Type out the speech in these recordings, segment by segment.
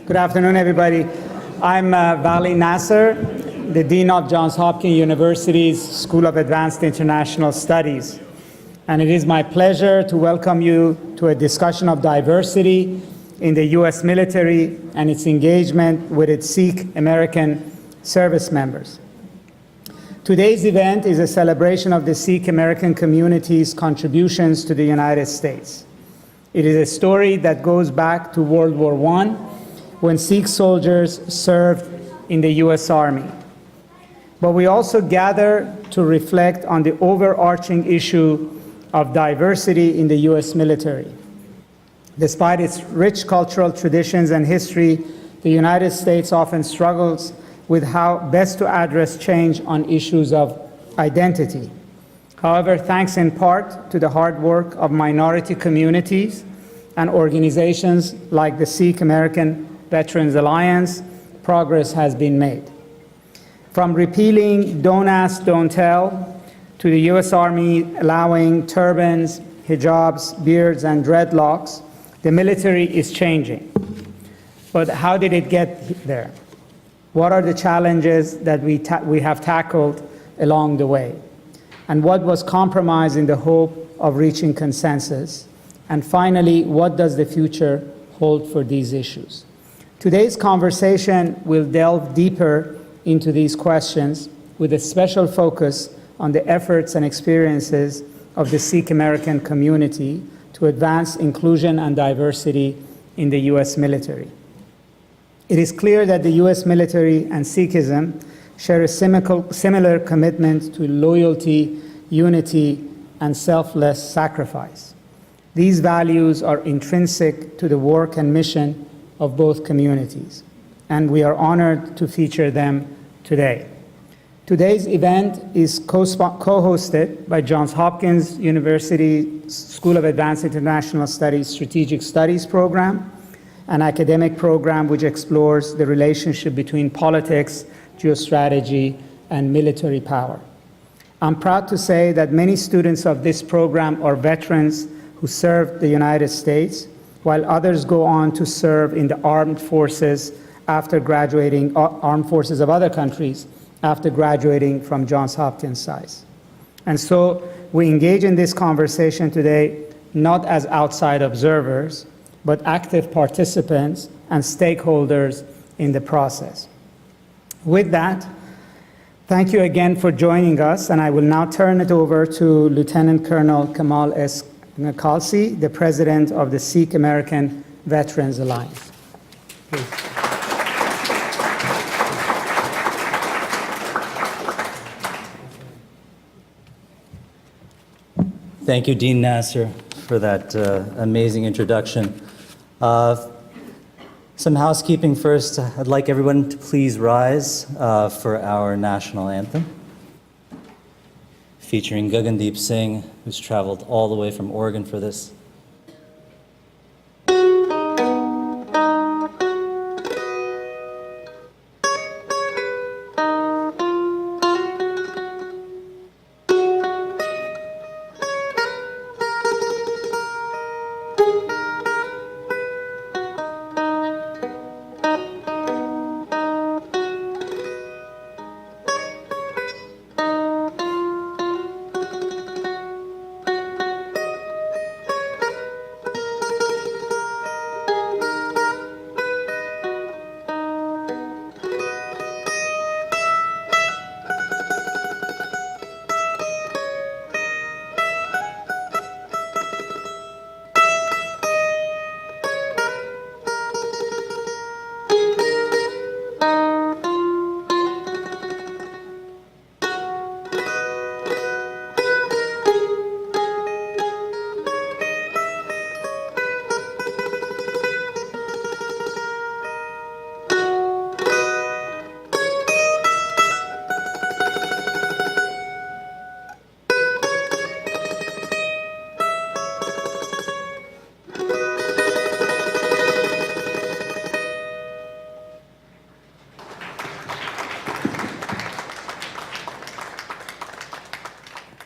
Good afternoon, everybody. I'm Vali Nasser, the Dean of Johns Hopkins University's School of Advanced International Studies. And it is my pleasure to welcome you to a discussion of diversity in the U.S. military and its engagement with its Sikh-American service members. Today's event is a celebration of the Sikh-American community's contributions to the United States. It is a story that goes back to World War I, when Sikh soldiers served in the U.S. Army. But we also gather to reflect on the overarching issue of diversity in the U.S. military. Despite its rich cultural traditions and history, the United States often struggles with how best to address change on issues of identity. However, thanks in part to the hard work of minority communities and organizations like the Sikh-American Veterans Alliance, progress has been made. From repealing Don't Ask, Don't Tell, to the U.S. Army allowing turbans, hijabs, beards, and dreadlocks, the military is changing. But how did it get there? What are the challenges that we have tackled along the way? And what was compromised in the hope of reaching consensus? And finally, what does the future hold for these issues? Today's conversation will delve deeper into these questions with a special focus on the efforts and experiences of the Sikh-American community to advance inclusion and diversity in the U.S. military. It is clear that the U.S. military and Sikhism share a similar commitment to loyalty, unity, and selfless sacrifice. These values are intrinsic to the work and mission of both communities, and we are honored to feature them today. Today's event is co-hosted by Johns Hopkins University School of Advanced International Studies Strategic Studies Program, an academic program which explores the relationship between politics, geostrategy, and military power. I'm proud to say that many students of this program are veterans who served the United States, while others go on to serve in the armed forces after graduating, armed forces of other countries, after graduating from Johns Hopkins SAIS. And so we engage in this conversation today not as outside observers, but active participants and stakeholders in the process. With that, thank you again for joining us, and I will now turn it over to Lieutenant Colonel Kamal S. Khalsi, the President of the Sikh-American Veterans Alliance. Please. Thank you, Dean Nasser, for that amazing introduction. Some housekeeping first. I'd like everyone to please rise for our national anthem, featuring Gagandeep Singh, who's traveled all the way from Oregon for this.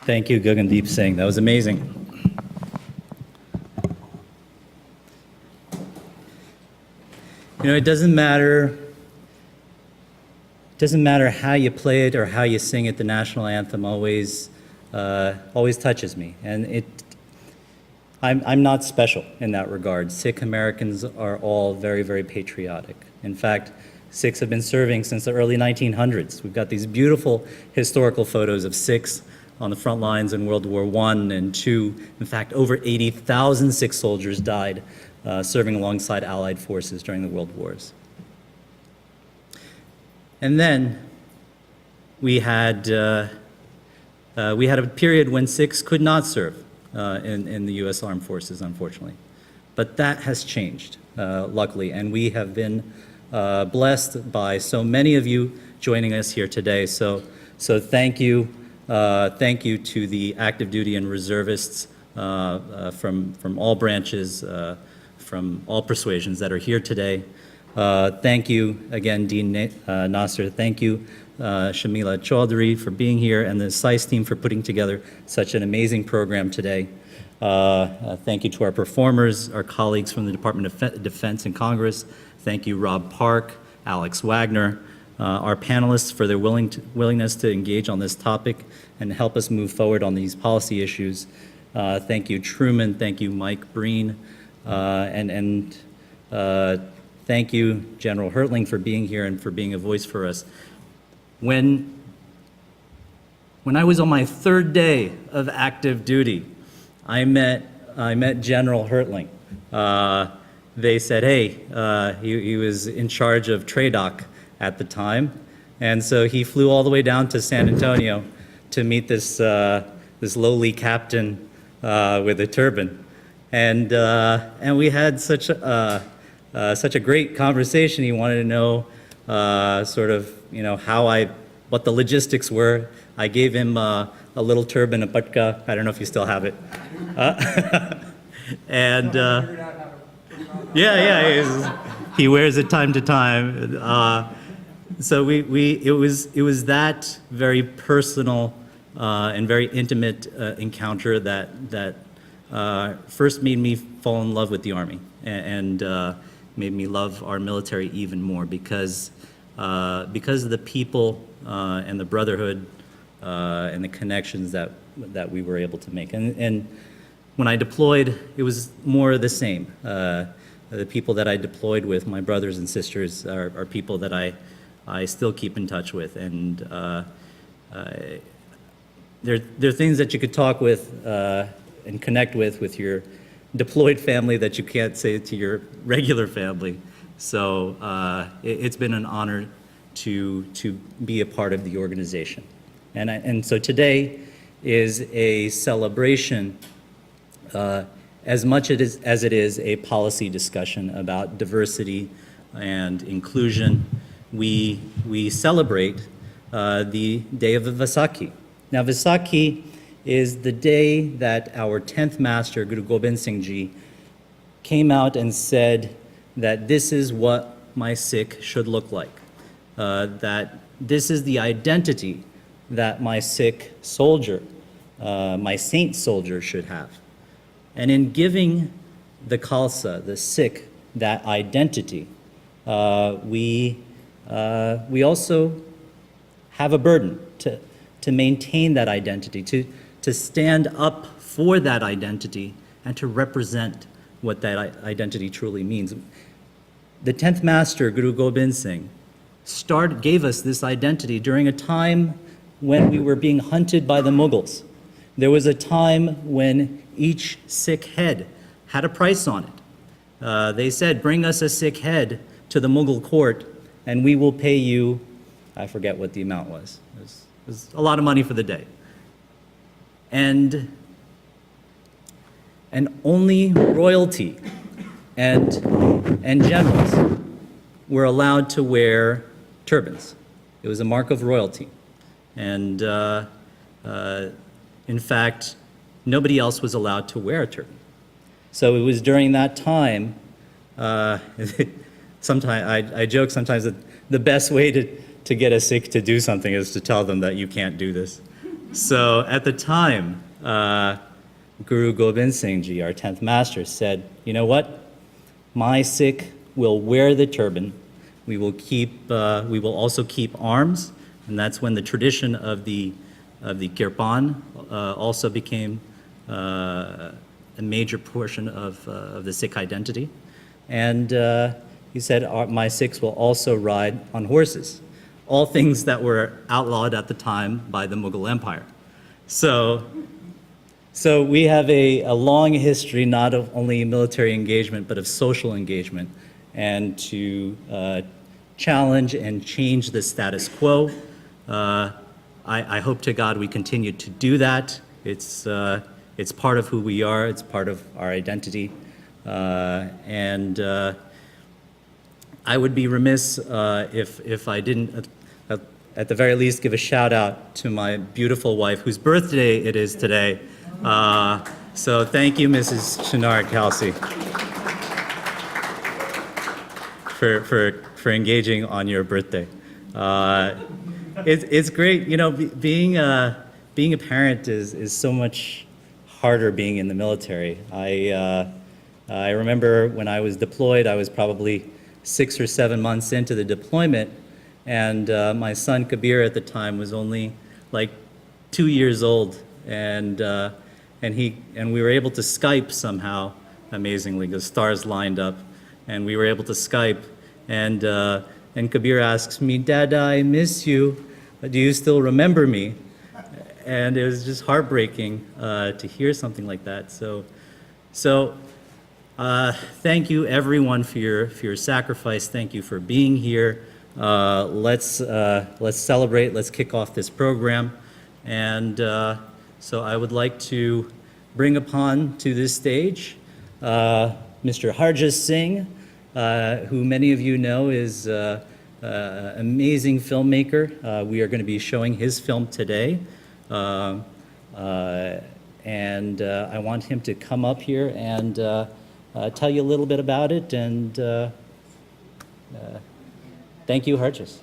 Thank you, Gagandeep Singh. That was amazing. It doesn't matter how you play it or how you sing it. The national anthem always touches me, and I'm not special in that regard. Sikh Americans are all very, very patriotic. In fact, Sikhs have been serving since the early 1900s. We've got these beautiful historical photos of Sikhs on the front lines in World War I and II. In fact, over 80,000 Sikh soldiers died serving alongside Allied forces during the World Wars. And then we had a period when Sikhs could not serve in the U.S. Armed Forces, unfortunately. But that has changed, luckily, and we have been blessed by so many of you joining us here today. So thank you. Thank you to the active duty and reservists from all branches, from all persuasions that are here today. Thank you again, Dean Nasser. Thank you, Shamila Chaudhry, for being here, and the SICE team for putting together such an amazing program today. Thank you to our performers, our colleagues from the Department of Defense and Congress. Thank you, Rob Park, Alex Wagner, our panelists for their willingness to engage on this topic and help us move forward on these policy issues. Thank you, Truman. Thank you, Mike Breen. And thank you, General Hertling, for being here and for being a voice for us. When I was on my third day of active duty, I met General Hertling. They said, hey, he was in charge of TRADOC at the time, and so he flew all the way down to San Antonio to meet this lowly captain with a turban, and we had such a great conversation. He wanted to know sort of what the logistics were. I gave him a little turban, a patka. I don't know if you still have it. And he wears it time to time. So it was that very personal and very intimate encounter that first made me fall in love with the Army and made me love our military even more because of the people and the brotherhood and the connections that we were able to make. And when I deployed, it was more of the same. The people that I deployed with, my brothers and sisters, are people that I still keep in touch with. And there are things that you could talk with and connect with your deployed family that you can't say to your regular family. So it's been an honor to be a part of the organization. And so today is a celebration as much as it is a policy discussion about diversity and inclusion. We celebrate the day of the Vaisakhi. Now, Vaisakhi is the day that our 10th master, Guru Gobind Singh Ji, came out and said that this is what my Sikh should look like, that this is the identity that my Sikh soldier, my saint soldier should have. And in giving the Khalsa, the Sikh, that identity, we also have a burden to maintain that identity, to stand up for that identity and to represent what that identity truly means. The 10th Master, Guru Gobind Singh, gave us this identity during a time when we were being hunted by the Mughals. There was a time when each Sikh head had a price on it. They said, bring us a Sikh head to the Mughal court and we will pay you, I forget what the amount was. It was a lot of money for the day. And only royalty and generals were allowed to wear turbans. It was a mark of royalty. And in fact, nobody else was allowed to wear a turban. So it was during that time, sometimes I joke sometimes that the best way to get a Sikh to do something is to tell them that you can't do this. So at the time, Guru Gobind Singh Ji, our 10th master, said, you know what? My Sikh will wear the turban. We will also keep arms, and that's when the tradition of the kirpan also became a major portion of the Sikh identity. And he said, my Sikhs will also ride on horses, all things that were outlawed at the time by the Mughal Empire. So we have a long history, not of only military engagement, but of social engagement, and to challenge and change the status quo. I hope to God we continue to do that. It's part of who we are. It's part of our identity. And I would be remiss if I didn't, at the very least, give a shout out to my beautiful wife, whose birthday it is today. So thank you, Mrs. Shinar Kelsey, for engaging on your birthday. It's great, you know, being a parent is so much harder being in the military. I remember when I was deployed, I was probably 6 or 7 months into the deployment, and my son Kabir at the time was only like 2 years old, and we were able to Skype somehow, amazingly. The stars lined up, and we were able to Skype, and Kabir asks me, "Dad, I miss you. Do you still remember me?" And it was just heartbreaking to hear something like that. So thank you everyone for your sacrifice. Thank you for being here. Let's celebrate. Let's kick off this program. And so I would like to bring upon to this stage Mr. Harjas Singh, who many of you know is an amazing filmmaker. We are going to be showing his film today. And I want him to come up here and tell you a little bit about it. And thank you, Harjas.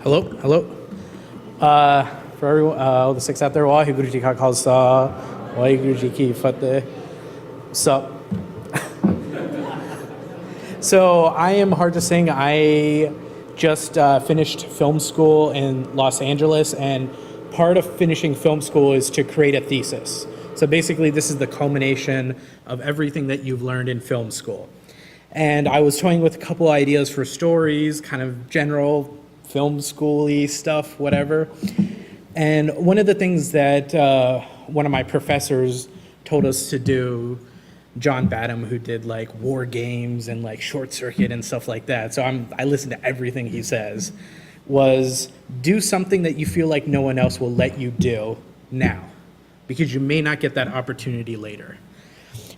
Hello. For everyone, all the Sikhs out there, Waheguru Ji Ka Khalsa, Waheguru Ji Ki Fateh. Sup? So I am Harjas Singh. I just finished film school in Los Angeles, and part of finishing film school is to create a thesis. So basically, this is the culmination of everything that you've learned in film school. And I was toying with a couple ideas for stories, kind of general film school-y stuff, whatever. And one of the things that one of my professors told us to do, John Badham, who did like War Games and like Short Circuit and stuff like that, so I listen to everything he says, was do something that you feel like no one else will let you do now, because you may not get that opportunity later.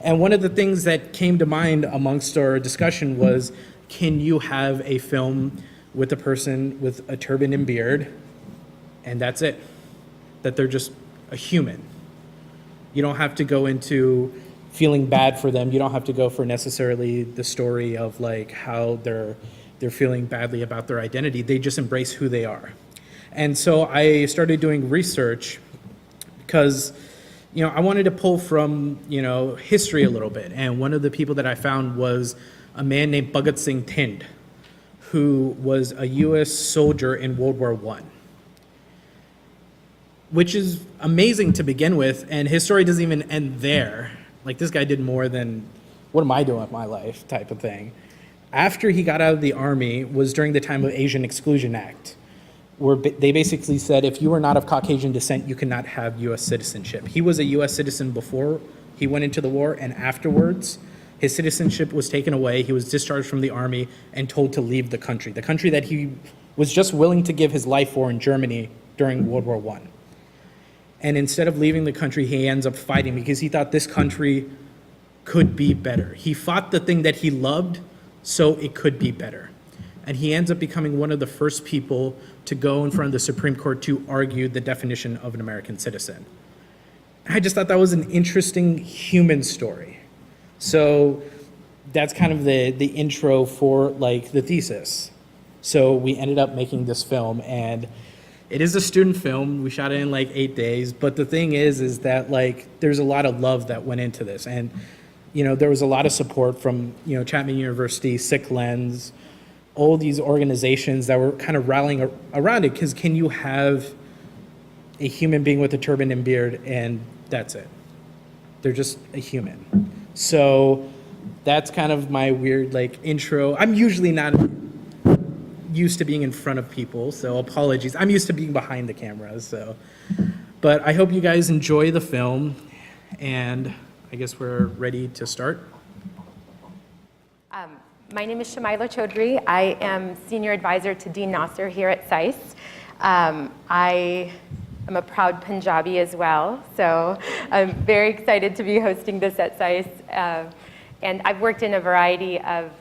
And one of the things that came to mind amongst our discussion was, can you have a film with a person with a turban and beard, and that's it? That they're just a human. You don't have to go into feeling bad for them. You don't have to go for necessarily the story of like how they're feeling badly about their identity. They just embrace who they are. And so I started doing research because, you know, I wanted to pull from, you know, history a little bit. And one of the people that I found was a man named Bhagat Singh Thind, who was a US soldier in World War I, which is amazing to begin with, and his story doesn't even end there. Like, this guy did more than, what am I doing with my life type of thing. After he got out of the army was during the time of Asian Exclusion Act, where they basically said if you were not of Caucasian descent, you cannot have US citizenship. He was a US citizen before he went into the war, and afterwards, his citizenship was taken away. He was discharged from the army and told to leave the country that he was just willing to give his life for in Germany during World War I. And instead of leaving the country, he ends up fighting because he thought this country could be better. He fought the thing that he loved so it could be better. And he ends up becoming one of the first people to go in front of the Supreme Court to argue the definition of an American citizen. And I just thought that was an interesting human story. So that's kind of the intro for like the thesis. So we ended up making this film, and it is a student film. We shot it in like 8 days, but the thing is that like there's a lot of love that went into this, and there was a lot of support from Chapman University, Sikh Lens, all these organizations that were kind of rallying around it. Because can you have a human being with a turban and beard and that's it? They're just a human. So that's kind of my weird like intro. I'm usually not used to being in front of people, so apologies. I'm used to being behind the camera, so. But I hope you guys enjoy the film, and I guess we're ready to start. My name is Shamaila Chaudhry. I am Senior Advisor to Dean Nasser here at SAIS. I am a proud Punjabi as well, so I'm very excited to be hosting this at SAIS. And I've worked in a variety of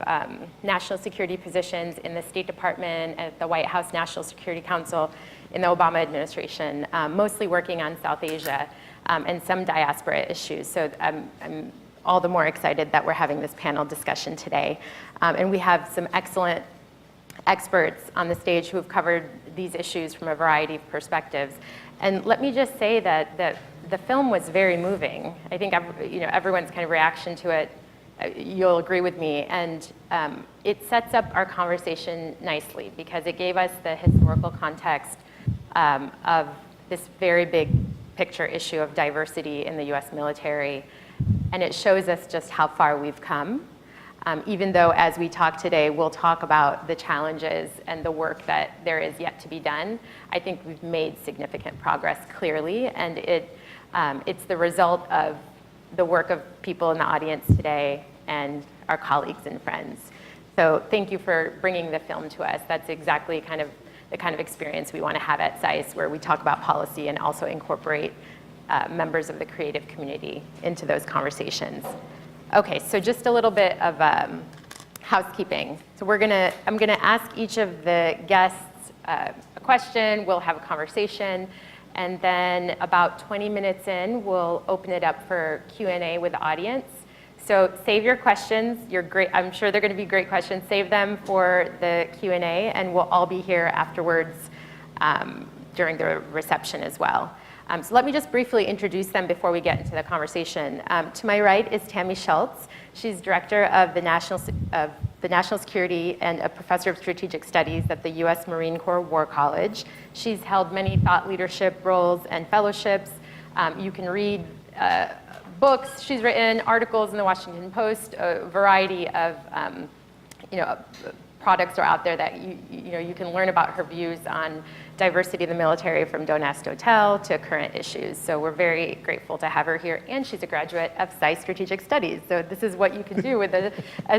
national security positions in the State Department, at the White House National Security Council, in the Obama administration, mostly working on South Asia and some diaspora issues. So I'm all the more excited that we're having this panel discussion today. And we have some excellent experts on the stage who have covered these issues from a variety of perspectives. And let me just say that the film was very moving. I think everyone's kind of reaction to it, you'll agree with me. And it sets up our conversation nicely because it gave us the historical context of this very big picture issue of diversity in the US military. And it shows us just how far we've come. Even though as we talk today, we'll talk about the challenges and the work that there is yet to be done, I think we've made significant progress clearly. And it's the result of the work of people in the audience today and our colleagues and friends. So thank you for bringing the film to us. That's exactly the kind of experience we want to have at SAIS, where we talk about policy and also incorporate members of the creative community into those conversations. Okay, so just a little bit of housekeeping. So I'm gonna ask each of the guests a question, we'll have a conversation, and then about 20 minutes in, we'll open it up for Q&A with the audience. So save your questions, I'm sure they're gonna be great questions. Save them for the Q&A, and we'll all be here afterwards during the reception as well. So let me just briefly introduce them before we get into the conversation. To my right is Tammy Schultz. She's Director of the National Security and a Professor of Strategic Studies at the US Marine Corps War College. She's held many thought leadership roles and fellowships. You can read books she's written, articles in the Washington Post, a variety of products are out there that you can learn about her views on diversity in the military, from Don't Ask, Don't Tell to current issues. So we're very grateful to have her here, and she's a graduate of SAIS Strategic Studies. So this is what you can do with a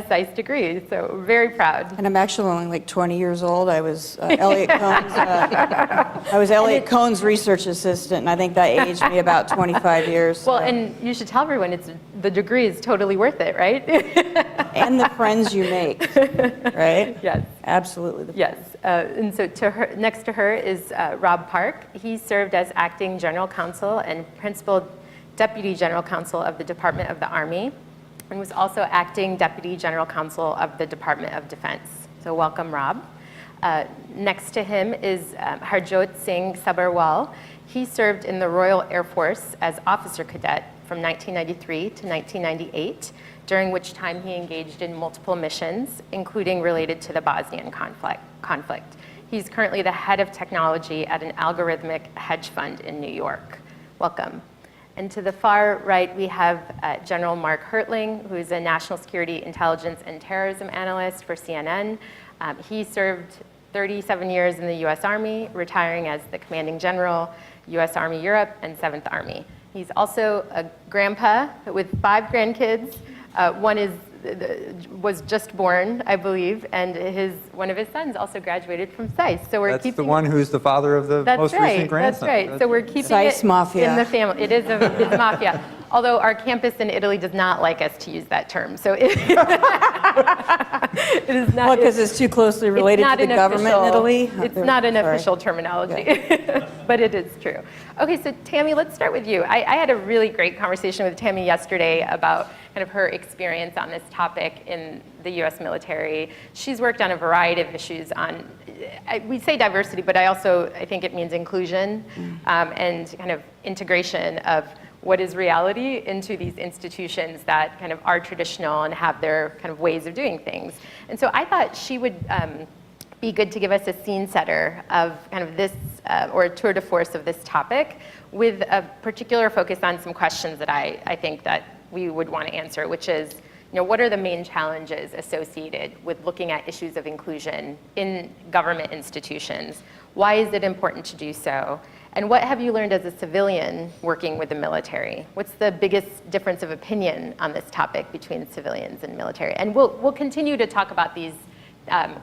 SAIS degree. So we're very proud. And I'm actually only like 20 years old. I was Elliot Cohn's research assistant, and I think that aged me about 25 years. Well, and you should tell everyone the degree is totally worth it, right? And the friends you make, right? Yes. Absolutely. Yes. And so next to her is Rob Park. He served as acting general counsel and principal deputy general counsel of the Department of the Army, and was also acting deputy general counsel of the Department of Defense. So welcome, Rob. Next to him is Harjot Singh Sabharwal. He served in the Royal Air Force as officer cadet from 1993 to 1998, during which time he engaged in multiple missions, including related to the Bosnian conflict. He's currently the head of technology at an algorithmic hedge fund in New York. Welcome. And to the far right, we have General Mark Hertling, who is a national security intelligence and terrorism analyst for CNN. He served 37 years in the US Army, retiring as the commanding general, US Army Europe, and 7th Army. He's also a grandpa with 5 grandkids. One was just born, I believe, and one of his sons also graduated from SAIS. So we're That's the one who's the father of the most recent grandson. That's right. So we're keeping SAIS it mafia. in the family. It is a mafia. although our campus in Italy does not like us to use that term. So it, it is not. Well, because it's too closely related to the government in Italy? It's not an Sorry. official terminology, but it is true. Okay, so Tammy, let's start with you. I had a really great conversation with Tammy yesterday about kind of her experience on this topic in the US military. She's worked on a variety of issues on, we say diversity, but I think it means inclusion and kind of integration of what is reality into these institutions that kind of are traditional and have their kind of ways of doing things. And so I thought she would be good to give us a scene setter of kind of this, or a tour de force of this topic, with a particular focus on some questions that I think that we would want to answer, which is, what are the main challenges associated with looking at issues of inclusion in government institutions? Why is it important to do so? And what have you learned as a civilian working with the military? What's the biggest difference of opinion on this topic between civilians and military? And we'll continue to talk about these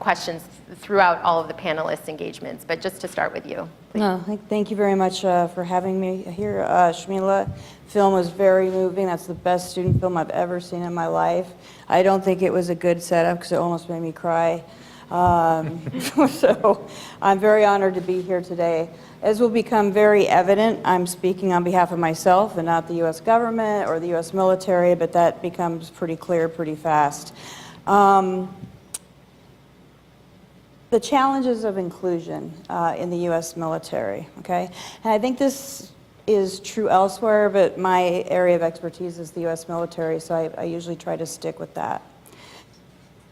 questions throughout all of the panelists' engagements, but just to start with you. Please. No, thank you very much for having me here, Shamila. Film was very moving. That's the best student film I've ever seen in my life. I don't think it was a good setup because it almost made me cry. So I'm very honored to be here today. As will become very evident, I'm speaking on behalf of myself and not the U.S. government or the U.S. military, but that becomes pretty clear pretty fast. The challenges of inclusion in the U.S. military, okay? And I think this is true elsewhere, but my area of expertise is the U.S. military, so I usually try to stick with that.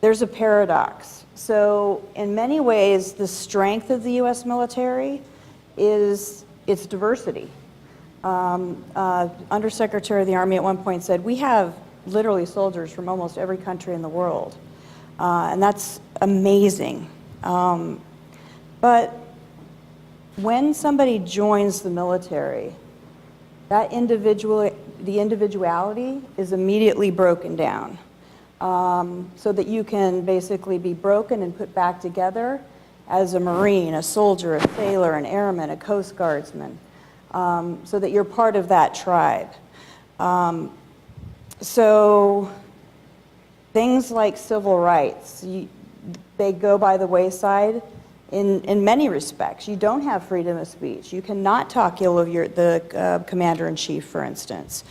There's a paradox. So in many ways, the strength of the U.S. military is its diversity. Undersecretary of the Army at one point said, we have literally soldiers from almost every country in the world, and that's amazing. But when somebody joins the military, that the individuality is immediately broken down, so that you can basically be broken and put back together as a Marine, a soldier, a sailor, an airman, a Coast Guardsman, so that you're part of that tribe. So things like civil rights, they go by the wayside in many respects. You don't have freedom of speech. You cannot talk ill of the commander-in-chief, for instance,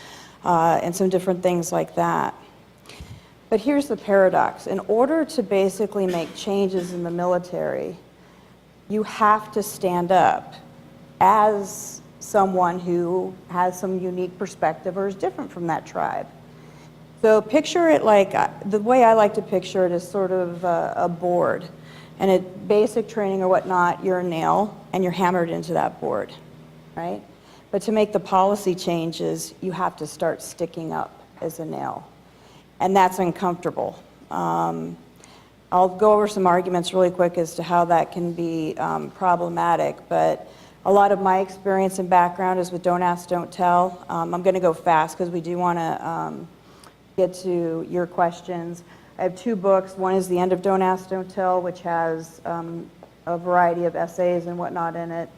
and some different things like that. But here's the paradox. In order to basically make changes in the military, you have to stand up as someone who has some unique perspective or is different from that tribe. So picture it like, the way I like to picture it is sort of a board. And at basic training or whatnot, you're a nail and you're hammered into that board, right? But to make the policy changes, you have to start sticking up as a nail. And that's uncomfortable. I'll go over some arguments really quick as to how that can be problematic, but a lot of my experience and background is with Don't Ask, Don't Tell. I'm going to go fast because we do want to get to your questions. I have two books. One is The End of Don't Ask, Don't Tell, which has a variety of essays and whatnot in it,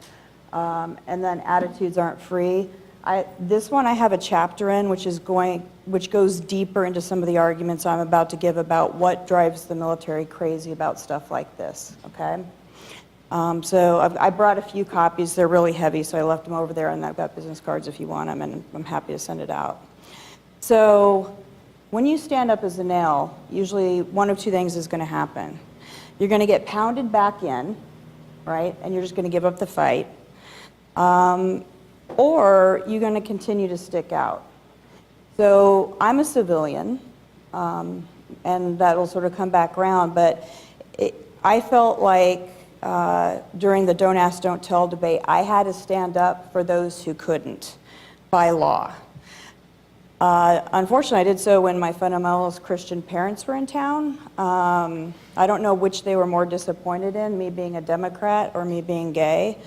and then Attitudes Aren't Free. This one I have a chapter in which goes deeper into some of the arguments I'm about to give about what drives the military crazy about stuff like this, okay? So I brought a few copies. They're really heavy, so I left them over there, and I've got business cards if you want them, and I'm happy to send it out. So when you stand up as a nail, usually one of two things is going to happen. You're going to get pounded back in, right, and you're just going to give up the fight, or you're going to continue to stick out. So I'm a civilian, and that'll sort of come back around, but I felt like during the Don't Ask, Don't Tell debate, I had to stand up for those who couldn't by law. Unfortunately, I did so when my fundamentalist Christian parents were in town. I don't know which they were more disappointed in, me being a Democrat or me being gay.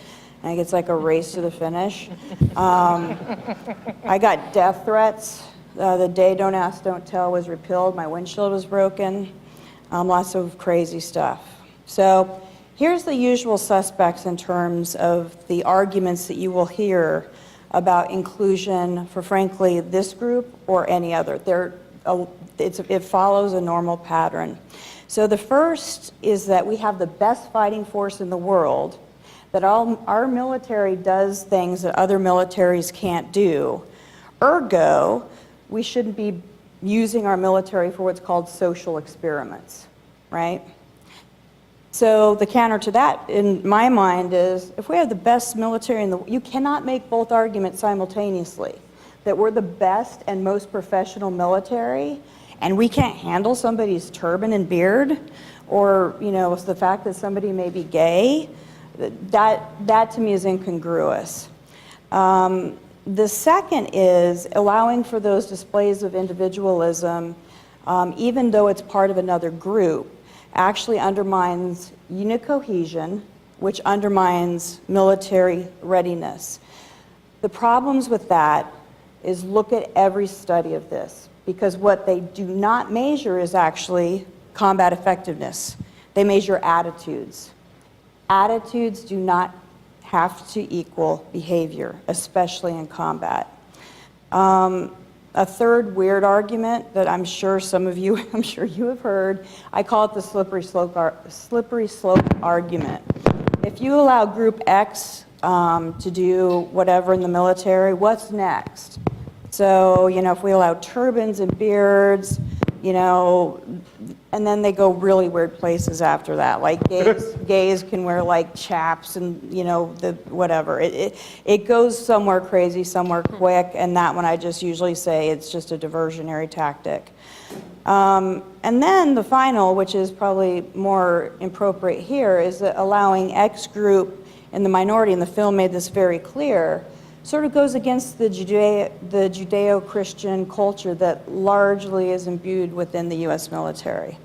I think it's like a race to the finish. I got death threats. The day Don't Ask, Don't Tell was repealed, my windshield was broken. Lots of crazy stuff. So here's the usual suspects in terms of the arguments that you will hear about inclusion for, frankly, this group or any other. It follows a normal pattern. So the first is that we have the best fighting force in the world, that our military does things that other militaries can't do. Ergo, we shouldn't be using our military for what's called social experiments, right? So the counter to that, in my mind, is if we have the best military in the world, you cannot make both arguments simultaneously. That we're the best and most professional military, and we can't handle somebody's turban and beard, or the fact that somebody may be gay. That to me is incongruous. The second is allowing for those displays of individualism, even though it's part of another group, actually undermines unit cohesion, which undermines military readiness. The problems with that is look at every study of this, because what they do not measure is actually combat effectiveness. They measure attitudes. Attitudes do not have to equal behavior, especially in combat. A third weird argument that I'm sure you have heard, I call it the slippery slope argument. If you allow Group X to do whatever in the military, what's next? So, if we allow turbans and beards, and then they go really weird places after that. Like gays can wear like chaps and whatever. It goes somewhere crazy, somewhere quick, and that one I just usually say it's just a diversionary tactic. And then the final, which is probably more appropriate here, is that allowing X group in the minority, and the film made this very clear, sort of goes against the Judeo-Christian culture that largely is imbued within the U.S. military.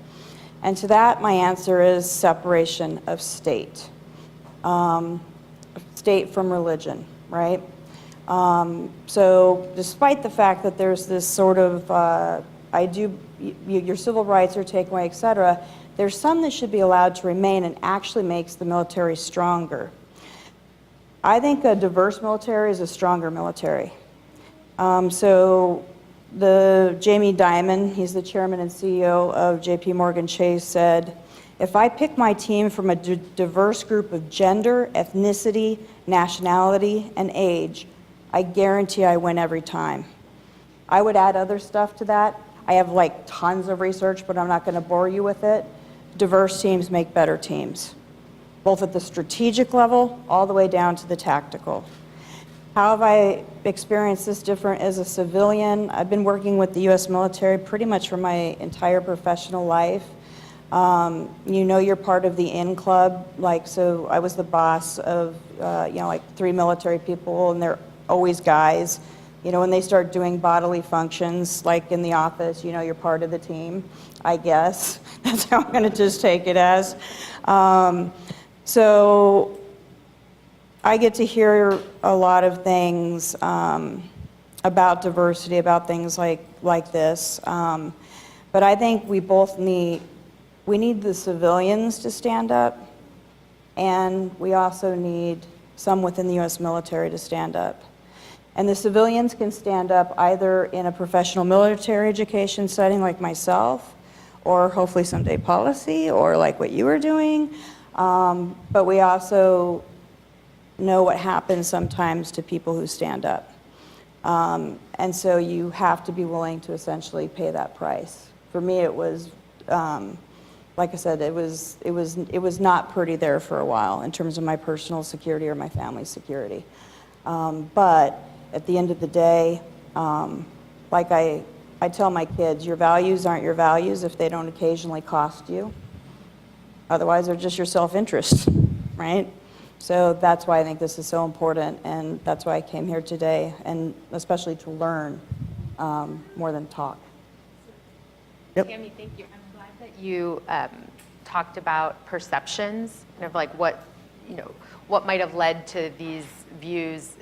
And to that, my answer is separation of state. State from religion, right? So despite the fact that there's this sort of, your civil rights are taken away, et cetera, there's some that should be allowed to remain and actually makes the military stronger. I think a diverse military is a stronger military. So Jamie Dimon, he's the chairman and CEO of JP Morgan Chase, said, if I pick my team from a diverse group of gender, ethnicity, nationality, and age, I guarantee I win every time. I would add other stuff to that. I have like tons of research, but I'm not going to bore you with it. Diverse teams make better teams, both at the strategic level all the way down to the tactical. How have I experienced this different as a civilian? I've been working with the U.S. military pretty much for my entire professional life. You're part of the in club, so I was the boss of, 3 military people, and they're always guys. When they start doing bodily functions, like in the office, you're part of the team, I guess. That's how I'm gonna just take it as. So I get to hear a lot of things about diversity, about things like this. But I think we need the civilians to stand up, and we also need some within the U.S. military to stand up. And the civilians can stand up either in a professional military education setting like myself, or hopefully someday policy, or like what you were doing. But we also know what happens sometimes to people who stand up. And so you have to be willing to essentially pay that price. For me, it was, like I said, it was not pretty there for a while in terms of my personal security or my family's security. But at the end of the day, like I tell my kids, your values aren't your values if they don't occasionally cost you. Otherwise, they're just your self-interest, right? So that's why I think this is so important, and that's why I came here today, and especially to learn more than talk. Yep. Tammy, thank you. I'm glad that you talked about perceptions, kind of like what might have led to these views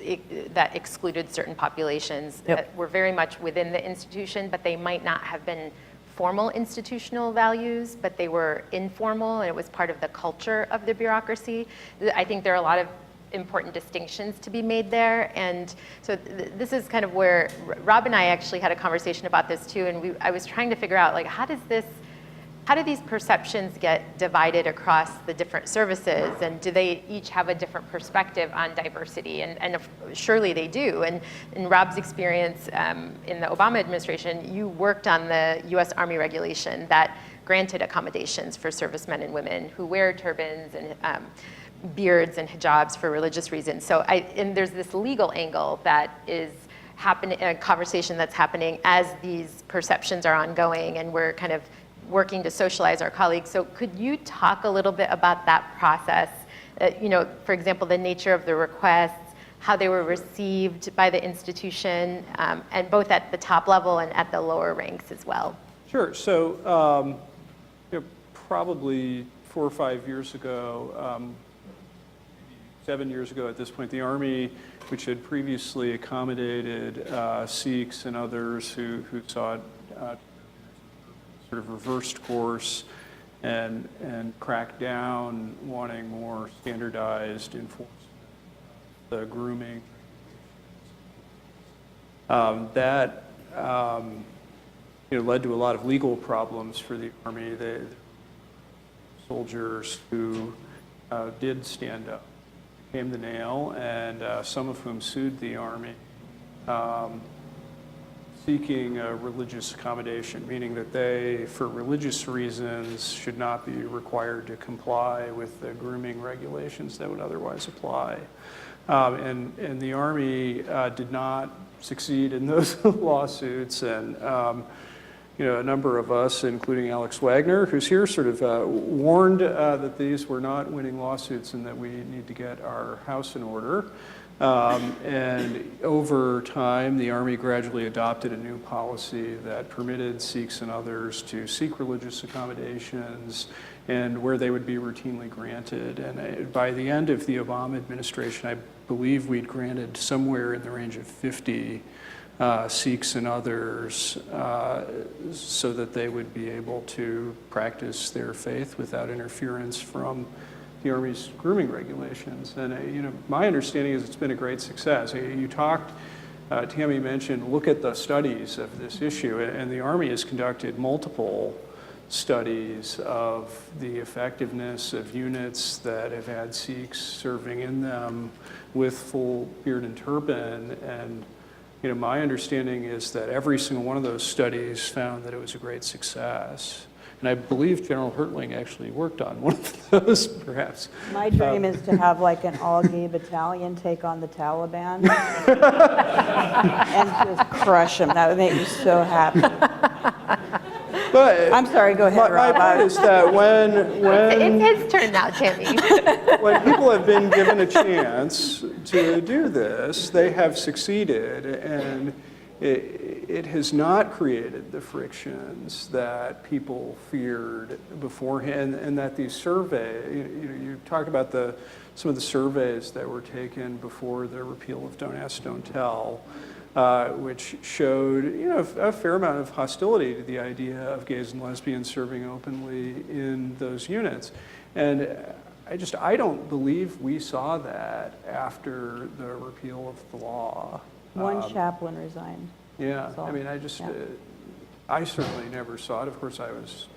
that excluded certain populations that were very much within the institution, but they might not have been formal institutional values, but they were informal, and it was part of the culture of the bureaucracy. I think there are a lot of important distinctions to be made there. And so this is kind of where Rob and I actually had a conversation about this too, and I was trying to figure out, like, how do these perceptions get divided across the different services, and do they each have a different perspective on diversity? And surely they do. And in Rob's experience in the Obama administration, you worked on the US Army regulation that granted accommodations for servicemen and women who wear turbans and beards and hijabs for religious reasons. So and there's this legal angle that is happening, a conversation that's happening as these perceptions are ongoing, and we're kind of working to socialize our colleagues. So could you talk a little bit about that process? For example, the nature of the requests, how they were received by the institution, and both at the top level and at the lower ranks as well. Sure. So probably 4 or 5 years ago, 7 years ago at this point, the Army, which had previously accommodated Sikhs and others who sought sort of reversed course and cracked down, wanting more standardized enforcement of the grooming. That led to a lot of legal problems for the Army. The soldiers who did stand up came the nail, and some of whom sued the Army, seeking a religious accommodation, meaning that they, for religious reasons, should not be required to comply with the grooming regulations that would otherwise apply. And the Army did not succeed in those lawsuits, and a number of us, including Alex Wagner, who's here, sort of warned that these were not winning lawsuits and that we need to get our house in order. And over time, the Army gradually adopted a new policy that permitted Sikhs and others to seek religious accommodations, and where they would be routinely granted. And by the end of the Obama administration, I believe we'd granted somewhere in the range of 50 Sikhs and others so that they would be able to practice their faith without interference from the Army's grooming regulations. And my understanding is it's been a great success. You talked, Tammy mentioned, look at the studies of this issue, and the Army has conducted multiple studies of the effectiveness of units that have had Sikhs serving in them with full beard and turban. And my understanding is that every single one of those studies found that it was a great success. And I believe General Hertling actually worked on one of those, perhaps. My dream is to have like an all-gay battalion take on the Taliban and just crush them. That would make me so happy. But I'm sorry, go ahead, Rob. My point is that when It's his turn now, Tammy. when people have been given a chance to do this, they have succeeded, and it has not created the frictions that people feared beforehand, and that these surveys, you talked about some of the surveys that were taken before the repeal of Don't Ask, Don't Tell, which showed a fair amount of hostility to the idea of gays and lesbians serving openly in those units. And I don't believe we saw that after the repeal of the law. One chaplain resigned. Yeah, So, I mean, I certainly never saw it. Of course, I was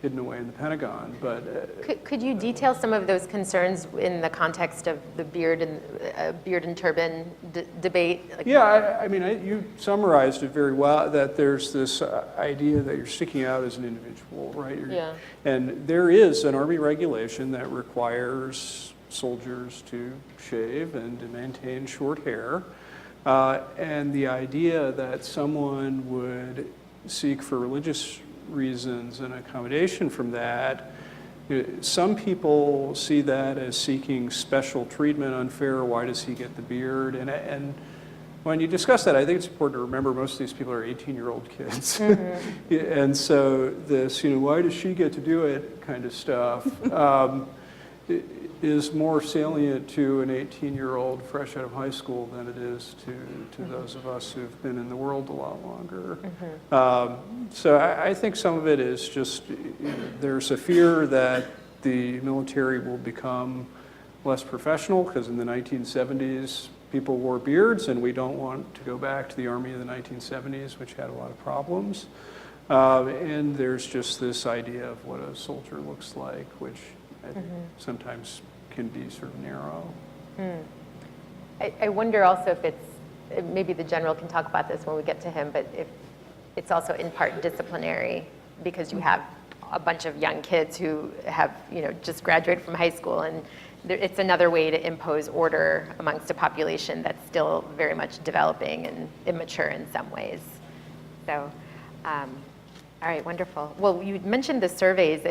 hidden away in the Pentagon, but Could you detail some of those concerns in the context of the beard and turban debate? yeah, you summarized it very well, that there's this idea that you're sticking out as an individual, right? Yeah. And there is an Army regulation that requires soldiers to shave and to maintain short hair. And the idea that someone would seek for religious reasons an accommodation from that, some people see that as seeking special treatment, unfair. Why does he get the beard? And when you discuss that, I think it's important to remember most of these people are 18-year-old kids. Mm-hmm. And so this, why does she get to do it kind of stuff is more salient to an 18-year-old fresh out of high school than it is to those of us who've been in the world a lot longer. Mm-hmm. So I think some of it is just there's a fear that the military will become less professional, because in the 1970s, people wore beards, and we don't want to go back to the Army of the 1970s, which had a lot of problems. And there's just this idea of what a soldier looks like, which I think sometimes can be sort of narrow. I wonder also if it's, maybe the general can talk about this when we get to him, but if it's also in part disciplinary, because you have a bunch of young kids who have, just graduated from high school, and it's another way to impose order amongst a population that's still very much developing and immature in some ways. So, all right, wonderful. Well, you mentioned the surveys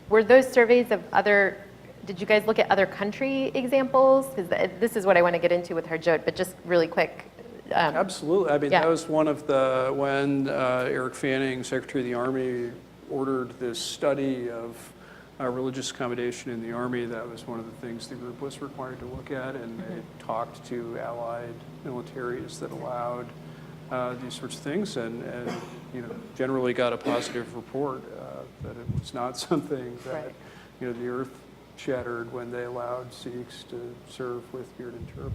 were those surveys of other, did you guys look at other country examples? Because this is what I want to get into with Harjot, but just really quick. Absolutely. I mean, that was one of when Eric Fanning, Secretary of the Army, ordered this study of religious accommodation in the Army. That was one of the things the group was required to look at, and they talked to allied militaries that allowed these sorts of things, and generally got a positive report that it was not something that the earth shattered when they allowed Sikhs to serve with beard and turban.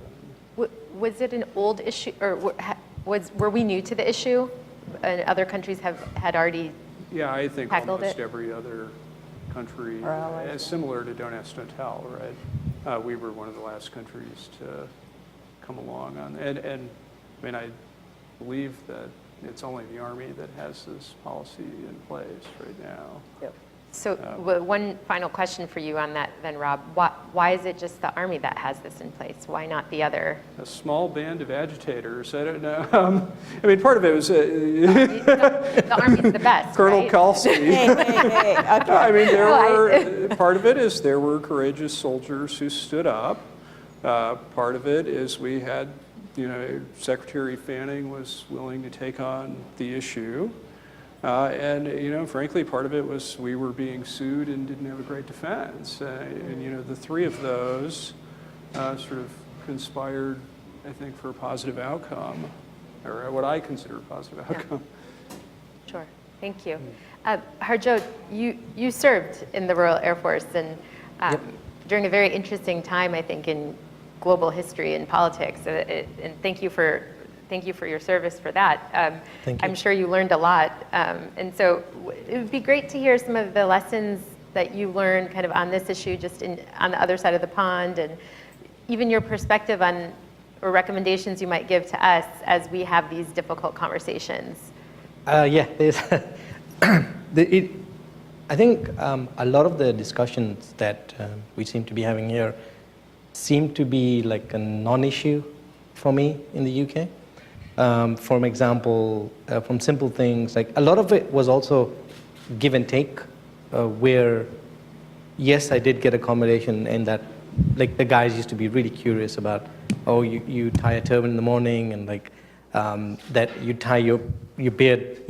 Was it an old issue, or were we new to the issue? And other countries had already Yeah, I think tackled almost it? every other country, Right. similar to Don't Ask, Don't Tell, right? We were one of the last countries to come along on, and I mean, I believe that it's only the Army that has this policy in place right now. So one final question for you on that then, Rob. Why is it just the Army that has this in place? Why not the other? A small band of agitators, I don't know. I mean, part of it was... The Army's the best, Colonel right? Kelsey. Hey, okay. I mean, part of it is there were courageous soldiers who stood up. Part of it is we had, Secretary Fanning was willing to take on the issue. And frankly, part of it was we were being sued and didn't have a great defense. And the three of those sort of conspired, I think, for a positive outcome, or what I consider a positive outcome. Sure, thank you. Harjot, you served in the Royal Air Force, and during a very interesting time, I think, in global history and politics. And thank you for your service for that. Thank you. I'm sure you learned a lot. And so it would be great to hear some of the lessons that you learned kind of on this issue, just on the other side of the pond, and even your perspective on, or recommendations you might give to us as we have these difficult conversations. There's I think a lot of the discussions that we seem to be having here seem to be like a non-issue for me in the UK. For example, from simple things, like a lot of it was also give and take, where yes, I did get accommodation in that, like the guys used to be really curious about, oh, you tie a turban in the morning, and like that you tie your beard,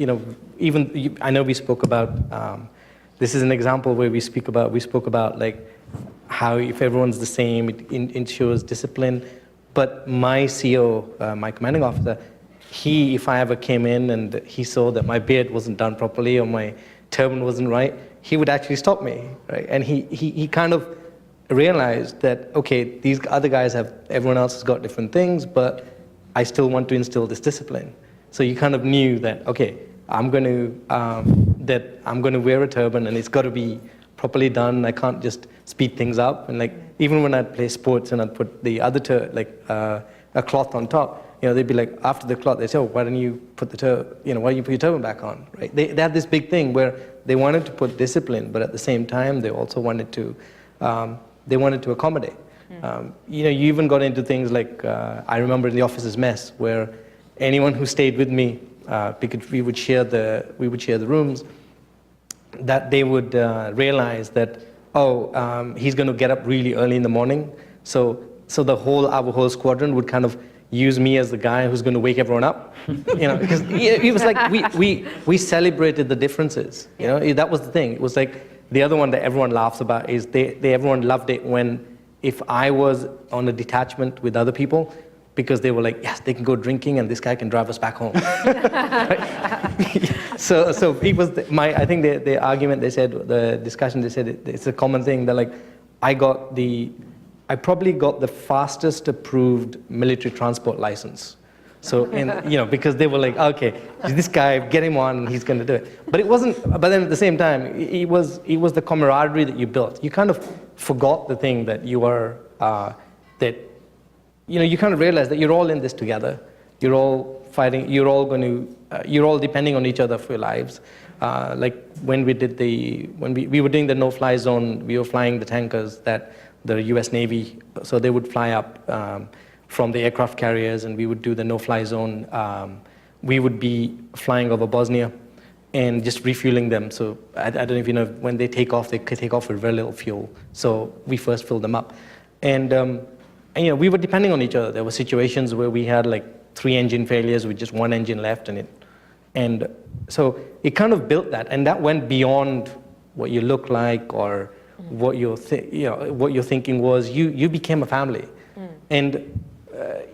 I know we spoke about, this is an example where we spoke about like how if everyone's the same, it ensures discipline. But my CO, my commanding officer, if I ever came in and he saw that my beard wasn't done properly or my turban wasn't right, he would actually stop me, right? And he kind of realized that, okay, these other guys everyone else has got different things, but I still want to instill this discipline. So you kind of knew that, okay, I'm going to wear a turban and it's got to be properly done. I can't just speed things up. And like, even when I'd play sports and I'd put the other a cloth on top, they'd be like, after the cloth, they'd say, oh, why don't you put why don't you put your turban back on, right? They had this big thing where they wanted to put discipline, but at the same time, they also wanted to, accommodate. You even got into things like, I remember in the officers' mess, where anyone who stayed with me, because we would share the rooms, that they would realize that, he's going to get up really early in the morning, so our whole squadron would kind of use me as the guy who's going to wake everyone up, because it was like we celebrated the differences, that was the thing. It was like the other one that everyone laughs about is everyone loved it if I was on a detachment with other people, because they were like, yes, they can go drinking and this guy can drive us back home. So it was I think the argument, the discussion, they said it's a common thing. They're like, I probably got the fastest approved military transport license. So, because they were like, okay, this guy, get him on, he's going to do it. But it wasn't, but then at the same time, it was the camaraderie that you built. You kind of forgot the thing that you were, you kind of realize that you're all in this together. You're all fighting, you're all depending on each other for your lives. Like when we were doing the no-fly zone, we were flying the tankers that the US Navy, so they would fly up from the aircraft carriers, and we would do the no-fly zone. We would be flying over Bosnia and just refueling them. So I don't know if you know, when they take off with very little fuel. So we first filled them up. And we were depending on each other. There were situations where we had like 3 engine failures with just 1 engine left, and so it kind of built that, and that went beyond what you look like or what your thinking was. You became a family, and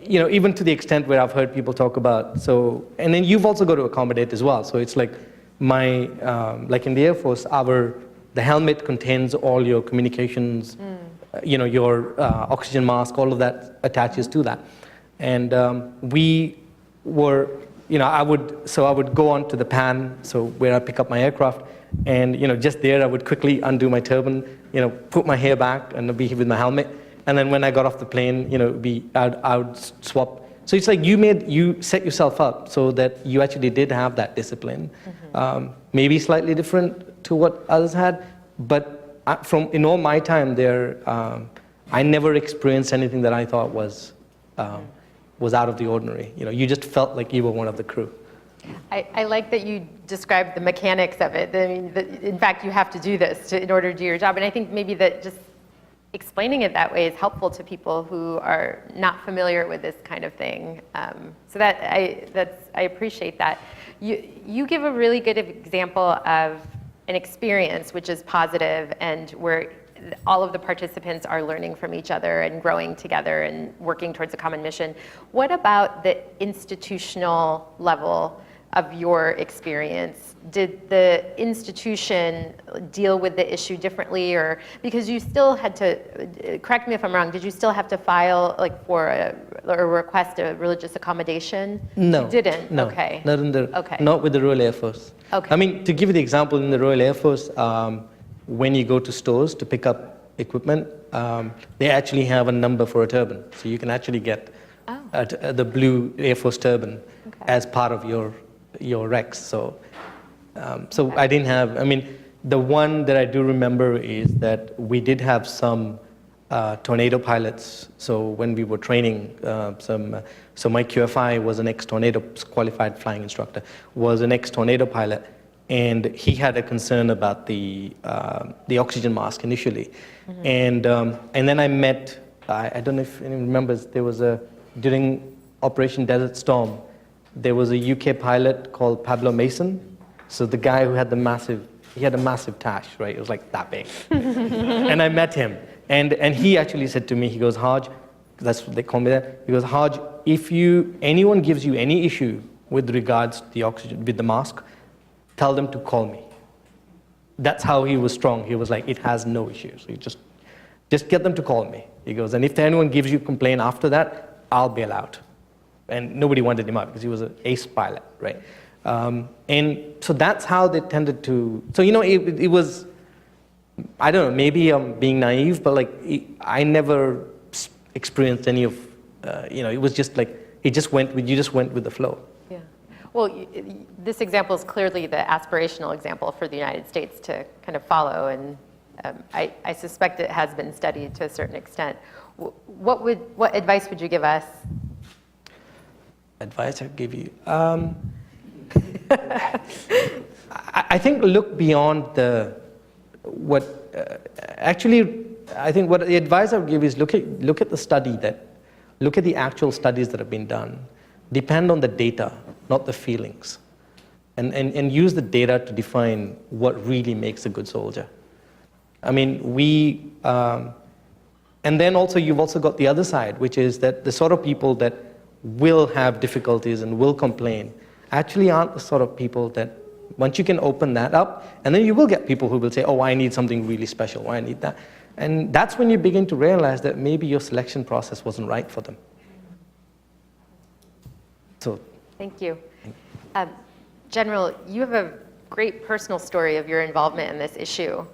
even to the extent where I've heard people talk about. So, and then you've also got to accommodate as well. So it's like like in the Air Force, the helmet contains all your communications, your oxygen mask, all of that attaches to that. And we were, I would go on to the pan, so where I pick up my aircraft, and just there I would quickly undo my turban, put my hair back and be with my helmet. And then when I got off the plane, I would swap. So it's like you set yourself up so that you actually did have that discipline. Maybe slightly different to what others had, but in all my time there, I never experienced anything that I thought was out of the ordinary. You just felt like you were one of the crew. I like that you described the mechanics of it. I mean, in fact, you have to do this in order to do your job. And I think maybe that just explaining it that way is helpful to people who are not familiar with this kind of thing. So I appreciate that. You give a really good example of an experience which is positive and where all of the participants are learning from each other and growing together and working towards a common mission. What about the institutional level of your experience? Did the institution deal with the issue differently, or because you still had to, correct me if I'm wrong, did you still have to file or request a religious accommodation? No. You didn't? No. Okay. Not with the Royal Air Force. Okay. I mean, to give you the example, in the Royal Air Force, when you go to stores to pick up equipment, they actually have a number for a turban. So you can actually get the blue Air Force turban as part of your Rex. So I didn't have, the one that I do remember is that we did have some Tornado pilots. So when we were training, so my QFI was an ex-Tornado qualified flying instructor, was an ex-Tornado pilot. And he had a concern about the oxygen mask initially. And then I met, I don't know if anyone remembers, during Operation Desert Storm, there was a UK pilot called Pablo Mason. So the guy who had he had a massive tash, right? It was like that big. And I met him. And he actually said to me, he goes, Haj, that's what they call me there. He goes, Haj, if anyone gives you any issue with regards to the oxygen, with the mask, tell them to call me. That's how he was strong. He was like, it has no issues. So you just get them to call me. He goes, and if anyone gives you a complaint after that, I'll bail out. And nobody wanted him out because he was an ace pilot, right? And so that's how they tended to, so it was, I don't know, maybe I'm being naive, but I never experienced any of, it was just like, you just went with the flow. Yeah. Well, this example is clearly the aspirational example for the United States to kind of follow, and I suspect it has been studied to a certain extent. What advice would you give us? Advice I'd give you? I think look beyond I think what the advice I would give is look at the actual studies that have been done. Depend on the data, not the feelings. And use the data to define what really makes a good soldier. And then also you've also got the other side, which is that the sort of people that will have difficulties and will complain actually aren't the sort of people that, once you can open that up, and then you will get people who will say, oh, I need something really special, I need that. And that's when you begin to realize that maybe your selection process wasn't right for them. So, Thank you. General, you have a great personal story of your involvement in this issue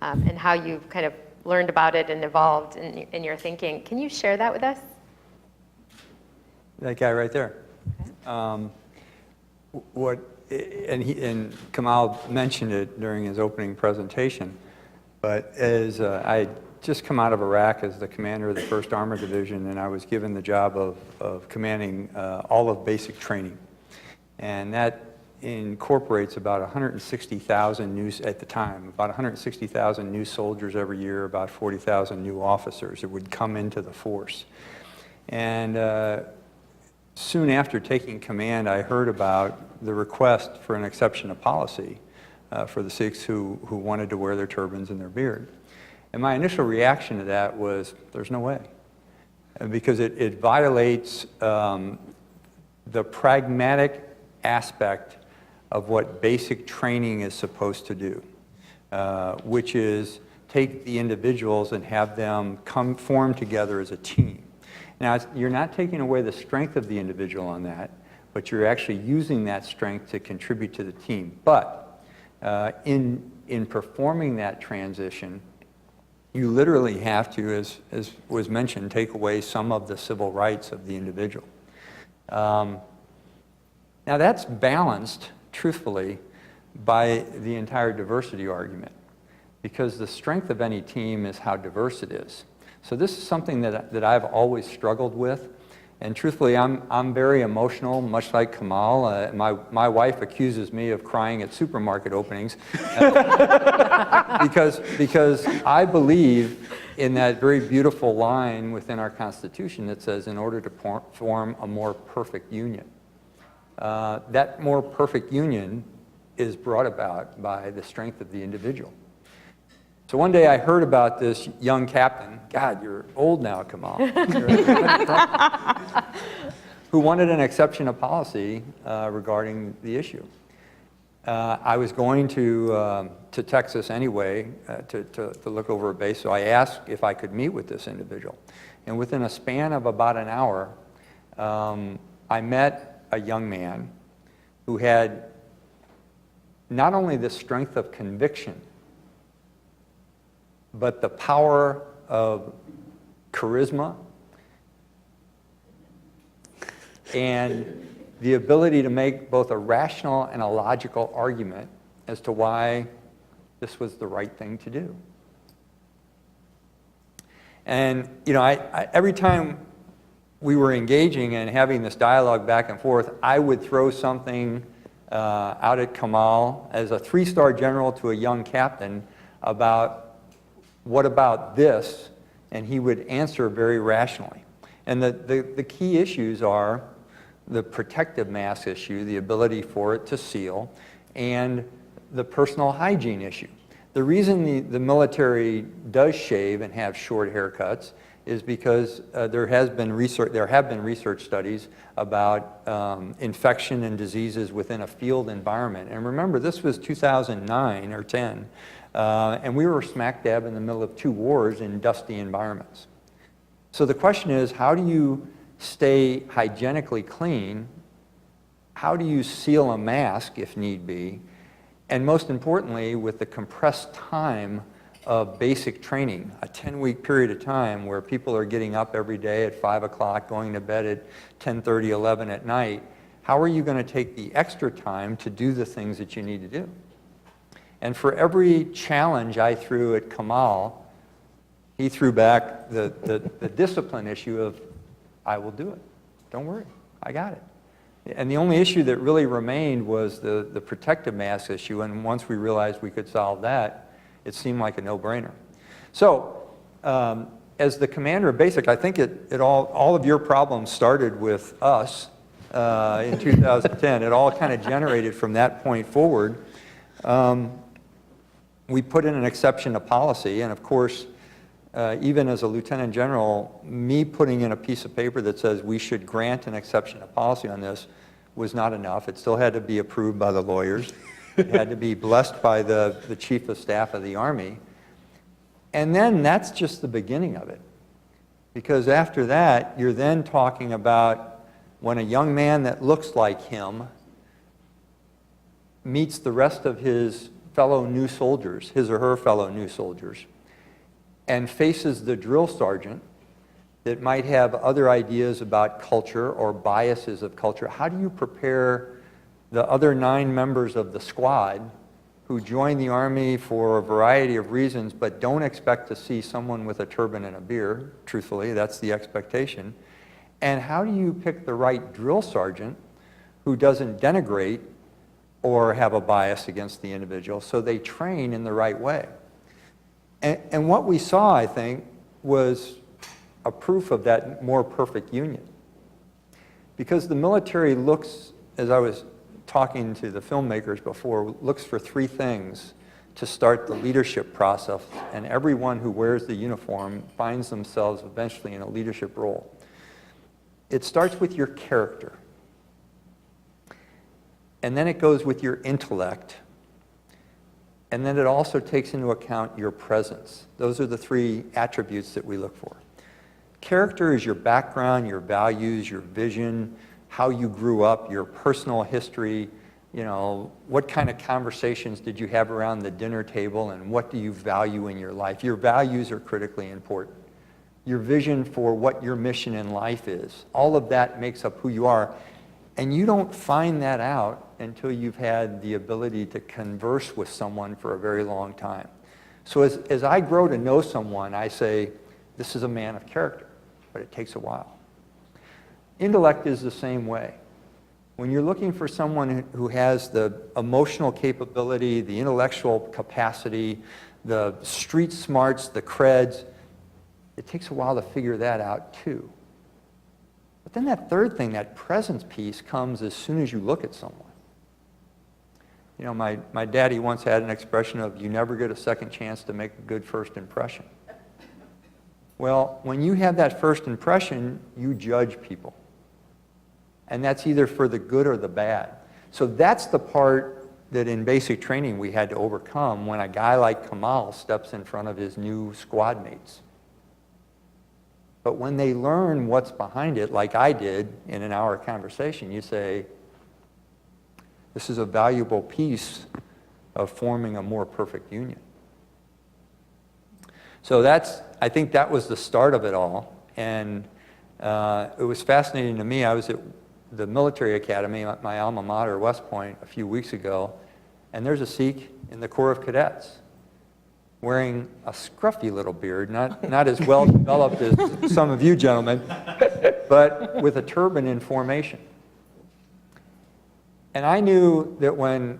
and how you've kind of learned about it and evolved in your thinking. Can you share that with us? That guy right there. And Kamal mentioned it during his opening presentation, but as I had just come out of Iraq as the commander of the 1st Armored Division, and I was given the job of commanding all of basic training. And that incorporates about 160,000 new, at the time, about 160,000 new soldiers every year, about 40,000 new officers that would come into the force. And soon after taking command, I heard about the request for an exception to policy for the Sikhs who wanted to wear their turbans and their beard. And my initial reaction to that was, there's no way. Because it violates the pragmatic aspect of what basic training is supposed to do, which is take the individuals and have them form together as a team. Now, you're not taking away the strength of the individual on that, but you're actually using that strength to contribute to the team. But in performing that transition, you literally have to, as was mentioned, take away some of the civil rights of the individual. Now, that's balanced, truthfully, by the entire diversity argument, because the strength of any team is how diverse it is. So this is something that I've always struggled with, and truthfully, I'm very emotional, much like Kamal. My wife accuses me of crying at supermarket openings because I believe in that very beautiful line within our Constitution that says, in order to form a more perfect union. That more perfect union is brought about by the strength of the individual. So one day I heard about this young captain, God, you're old now, Kamal, who wanted an exception of policy regarding the issue. I was going to Texas anyway to look over a base, so I asked if I could meet with this individual. And within a span of about an hour, I met a young man who had not only the strength of conviction, but the power of charisma and the ability to make both a rational and a logical argument as to why this was the right thing to do. And, you know, every time we were engaging and having this dialogue back and forth, I would throw something out at Kamal as a 3-star general to a young captain about, what about this? And he would answer very rationally. And the key issues are the protective mask issue, the ability for it to seal, and the personal hygiene issue. The reason the military does shave and have short haircuts is because there have been research studies about infection and diseases within a field environment. And remember, this was 2009 or 10. And we were smack dab in the middle of 2 wars in dusty environments. So the question is, how do you stay hygienically clean? How do you seal a mask if need be? And most importantly, with the compressed time of basic training, a 10-week period of time where people are getting up every day at 5 o'clock, going to bed at 10:30, 11 at night, how are you going to take the extra time to do the things that you need to do? And for every challenge I threw at Kamal, he threw back the discipline issue of, I will do it. Don't worry, I got it. And the only issue that really remained was the protective mask issue, and once we realized we could solve that, it seemed like a no-brainer. So, as the commander of Basic, I think all of your problems started with us in 2010. It all kind of generated from that point forward. We put in an exception to policy, and of course, even as a lieutenant general, me putting in a piece of paper that says we should grant an exception to policy on this was not enough. It still had to be approved by the lawyers. It had to be blessed by the chief of staff of the Army. And then that's just the beginning of it. Because after that, you're then talking about when a young man that looks like him meets the rest of his fellow new soldiers, his or her fellow new soldiers, and faces the drill sergeant that might have other ideas about culture or biases of culture. How do you prepare the other 9 members of the squad who join the Army for a variety of reasons but don't expect to see someone with a turban and a beard? Truthfully, that's the expectation. And how do you pick the right drill sergeant who doesn't denigrate or have a bias against the individual, so they train in the right way? And what we saw, I think, was a proof of that more perfect union. Because the military looks, as I was talking to the filmmakers before, looks for 3 things to start the leadership process, and everyone who wears the uniform finds themselves eventually in a leadership role. It starts with your character, and then it goes with your intellect, and then it also takes into account your presence. Those are the 3 attributes that we look for. Character is your background, your values, your vision, how you grew up, your personal history, you know, what kind of conversations did you have around the dinner table, and what do you value in your life? Your values are critically important. Your vision for what your mission in life is, all of that makes up who you are. And you don't find that out until you've had the ability to converse with someone for a very long time. So as I grow to know someone, I say, this is a man of character, but it takes a while. Intellect is the same way. When you're looking for someone who has the emotional capability, the intellectual capacity, the street smarts, the creds, it takes a while to figure that out too. But then that third thing, that presence piece, comes as soon as you look at someone. You know, my daddy once had an expression of, you never get a second chance to make a good first impression. Well, when you have that first impression, you judge people. And that's either for the good or the bad. So that's the part that in basic training we had to overcome when a guy like Kamal steps in front of his new squad mates. But when they learn what's behind it, like I did in an hour conversation, you say, this is a valuable piece of forming a more perfect union. So I think that was the start of it all. And it was fascinating to me. I was at the military academy, my alma mater, West Point, a few weeks ago, and there's a Sikh in the Corps of Cadets wearing a scruffy little beard, not as well developed as some of you gentlemen, but with a turban in formation. And I knew that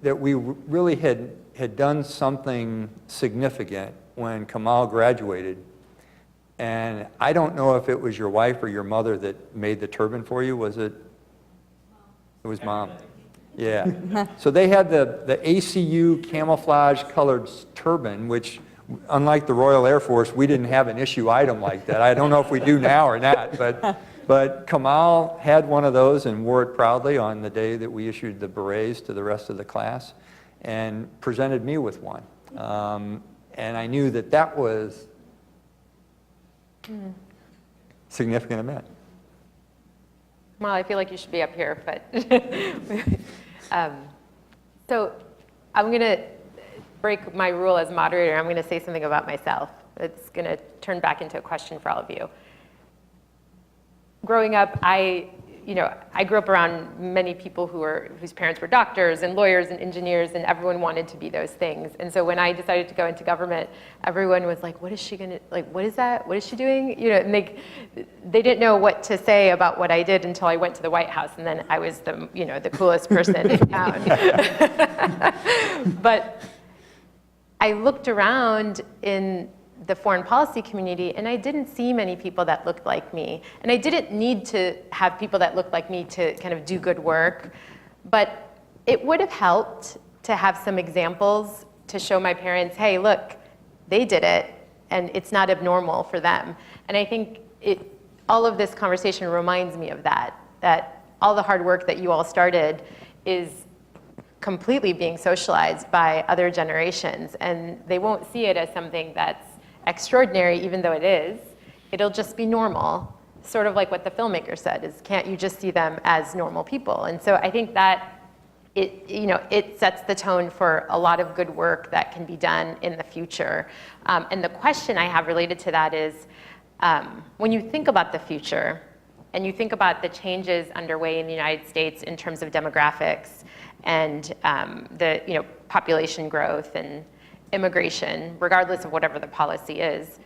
that we really had done something significant when Kamal graduated. And I don't know if it was your wife or your mother that made the turban for you. Was it? It was Mom. Yeah. So they had the ACU camouflage colored turban, which, unlike the Royal Air Force, we didn't have an issue item like that. I don't know if we do now or not, but Kamal had one of those and wore it proudly on the day that we issued the berets to the rest of the class, and presented me with one. And I knew that was significant event. Well, I feel like you should be up here, but so I'm going to break my rule as moderator. I'm going to say something about myself. It's going to turn back into a question for all of you. Growing up, I grew up around many people whose parents were doctors and lawyers and engineers, and everyone wanted to be those things. And so when I decided to go into government, everyone was like, what is she gonna, like, what is that? What is she doing? You know, and they didn't know what to say about what I did until I went to the White House, and then I was the coolest person in town. But I looked around in the foreign policy community, and I didn't see many people that looked like me. And I didn't need to have people that looked like me to kind of do good work, but it would have helped to have some examples to show my parents, hey, look, they did it, and it's not abnormal for them. And I think all of this conversation reminds me of that all the hard work that you all started is completely being socialized by other generations, and they won't see it as something that's extraordinary, even though it is. It'll just be normal, sort of like what the filmmaker said, is can't you just see them as normal people? And so I think that it sets the tone for a lot of good work that can be done in the future. And the question I have related to that is, when you think about the future, and you think about the changes underway in the United States in terms of demographics and the population growth and immigration, regardless of whatever the policy is,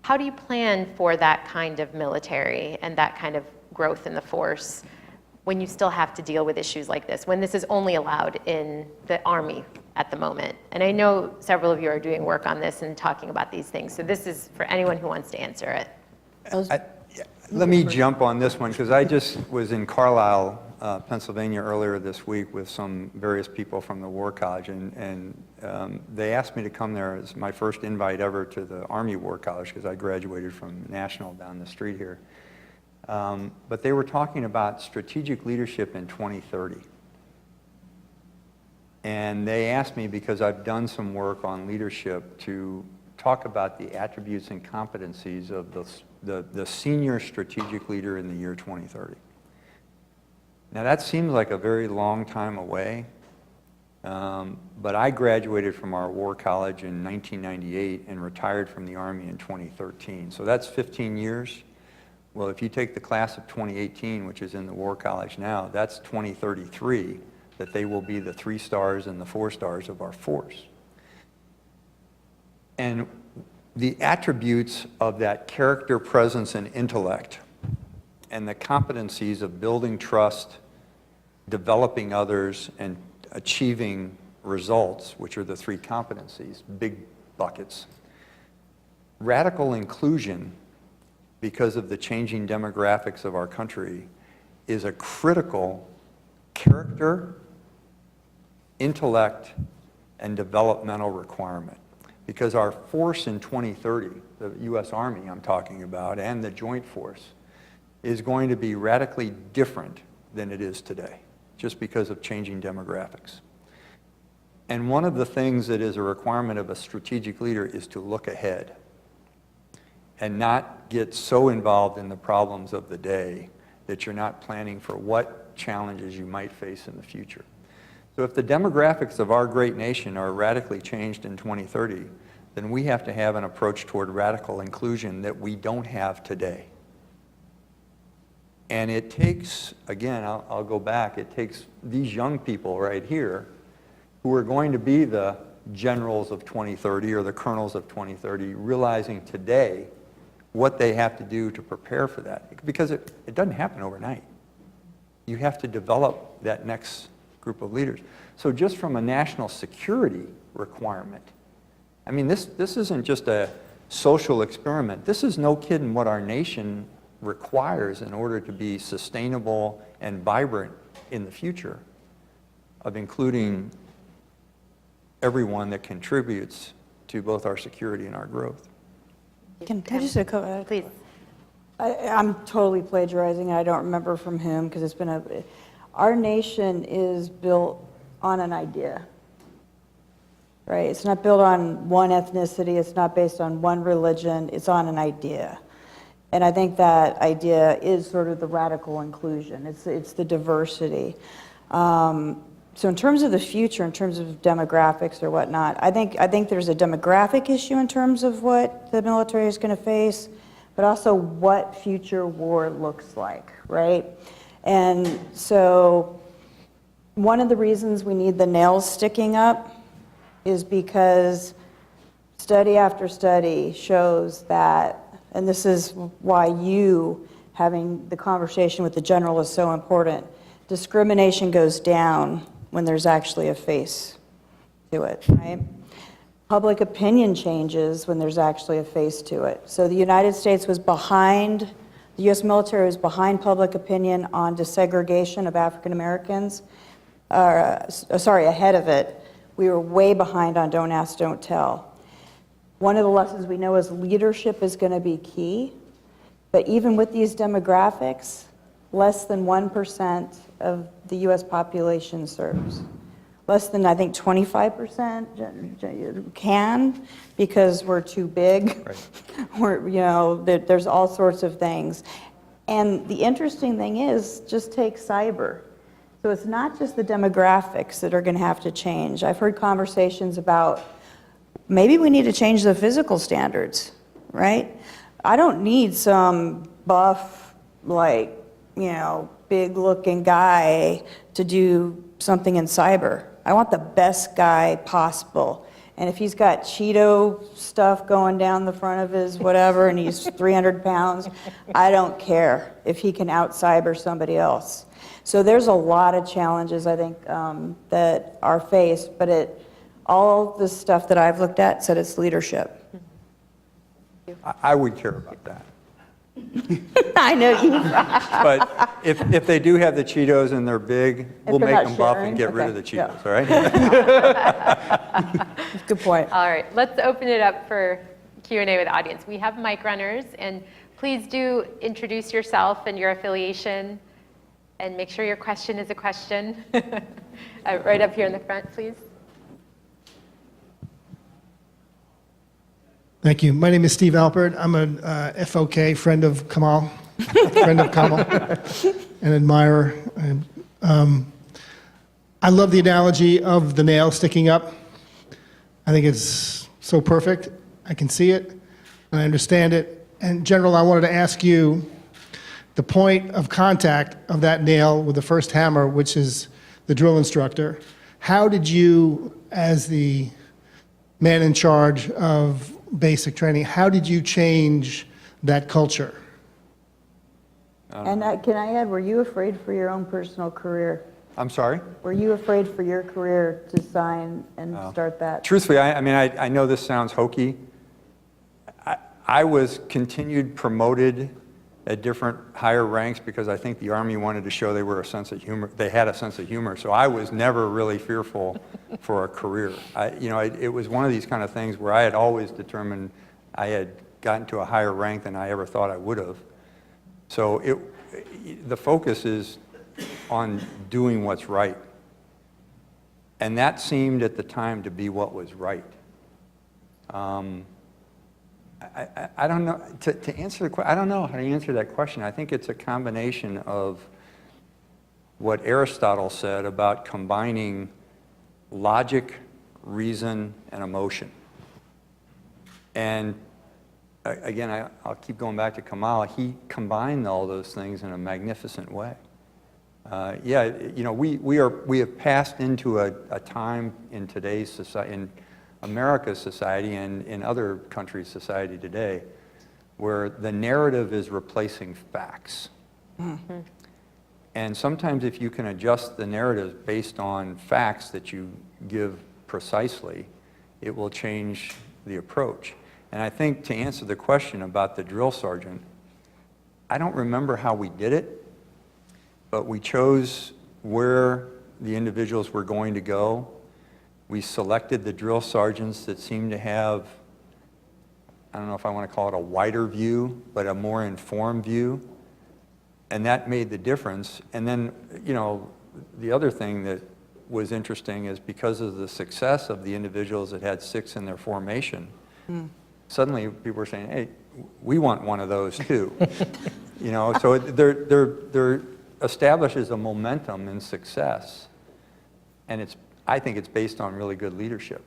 how do you plan for that kind of military and that kind of growth in the force when you still have to deal with issues like this, when this is only allowed in the Army at the moment? And I know several of you are doing work on this and talking about these things, so this is for anyone who wants to answer it. Let me jump on this one, because I just was in Carlisle, Pennsylvania earlier this week with some various people from the War College, and they asked me to come there as my first invite ever to the Army War College, because I graduated from National down the street here. But they were talking about strategic leadership in 2030. And they asked me, because I've done some work on leadership, to talk about the attributes and competencies of the senior strategic leader in the year 2030. Now that seems like a very long time away, but I graduated from our War College in 1998 and retired from the Army in 2013. So that's 15 years. Well, if you take the class of 2018, which is in the War College now, that's 2033, that they will be the 3 stars and the 4 stars of our force. And the attributes of that character, presence, and intellect, and the competencies of building trust, developing others, and achieving results, which are the 3 competencies, big buckets. Radical inclusion, because of the changing demographics of our country, is a critical character, intellect, and developmental requirement. Because our force in 2030, the U.S. Army I'm talking about, and the Joint Force, is going to be radically different than it is today, just because of changing demographics. And one of the things that is a requirement of a strategic leader is to look ahead and not get so involved in the problems of the day that you're not planning for what challenges you might face in the future. So if the demographics of our great nation are radically changed in 2030, then we have to have an approach toward radical inclusion that we don't have today. And it takes, again, I'll go back, it takes these young people right here who are going to be the generals of 2030 or the colonels of 2030, realizing today what they have to do to prepare for that. Because it doesn't happen overnight. You have to develop that next group of leaders. So just from a national security requirement, I mean, this isn't just a social experiment. This is no kidding what our nation requires in order to be sustainable and vibrant in the future, of including everyone that contributes to both our security and our growth. Can I just go? Please. I'm totally plagiarizing. I don't remember from whom, because it's been our nation is built on an idea, right? It's not built on one ethnicity. It's not based on one religion. It's on an idea. And I think that idea is sort of the radical inclusion. It's the diversity. So in terms of the future, in terms of demographics or whatnot, I think there's a demographic issue in terms of what the military is going to face, but also what future war looks like, right? And so one of the reasons we need the nails sticking up is because study after study shows that, and this is why you having the conversation with the general is so important, discrimination goes down when there's actually a face to it, right? Public opinion changes when there's actually a face to it. So the United States was behind, the U.S. military was behind public opinion on desegregation of African Americans. Ahead of it. We were way behind on Don't Ask, Don't Tell. One of the lessons we know is leadership is going to be key, but even with these demographics, less than 1% of the U.S. population serves. less than, I think, 25% can, because we're too big. Right. There's all sorts of things. And the interesting thing is, just take cyber. So it's not just the demographics that are going to have to change. I've heard conversations about maybe we need to change the physical standards, right? I don't need some buff, big-looking guy to do something in cyber. I want the best guy possible. And if he's got Cheeto stuff going down the front of his whatever and he's 300 pounds, I don't care if he can out-cyber somebody else. So there's a lot of challenges, I think, that are faced, but all the stuff that I've looked at said it's leadership. I would care about that. I know you. But if they do have the Cheetos and they're big, we'll they're make not them buff sharing? and get rid of the Okay, Cheetos, yeah. all right? Good point. All right, let's open it up for Q&A with the audience. We have mic runners, and please do introduce yourself and your affiliation, and make sure your question is a question. Right up here in the front, please. Thank you. My name is Steve Alpert. I'm an FOK, friend of Kamal, an admirer. I love the analogy of the nail sticking up. I think it's so perfect. I can see it, and I understand it. And General, I wanted to ask you the point of contact of that nail with the first hammer, which is the drill instructor. How did you, as the man in charge of basic training, how did you change that culture? And can I add, were you afraid for your own personal career? I'm sorry? Were you afraid for your career to sign and start that? Truthfully, I know this sounds hokey. I was continued promoted at different higher ranks because I think the Army wanted to show they were a sense of humor. They had a sense of humor, so I was never really fearful for a career. It was one of these kind of things where I had always determined I had gotten to a higher rank than I ever thought I would have. So the focus is on doing what's right, and that seemed at the time to be what was right. I don't know, to answer the question, I don't know how to answer that question. I think it's a combination of what Aristotle said about combining logic, reason, and emotion. And again, I'll keep going back to Kamal. He combined all those things in a magnificent way. We have passed into a time in today's society, in America's society and in other countries' society today, where the narrative is replacing facts. Mm-hmm. And sometimes if you can adjust the narrative based on facts that you give precisely, it will change the approach. And I think to answer the question about the drill sergeant, I don't remember how we did it, but we chose where the individuals were going to go. We selected the drill sergeants that seemed to have, I don't know if I want to call it a wider view, but a more informed view. And that made the difference. And then, the other thing that was interesting is because of the success of the individuals that had 6 in their formation, suddenly people were saying, hey, we want one of those too. So there establishes a momentum in success. And I think it's based on really good leadership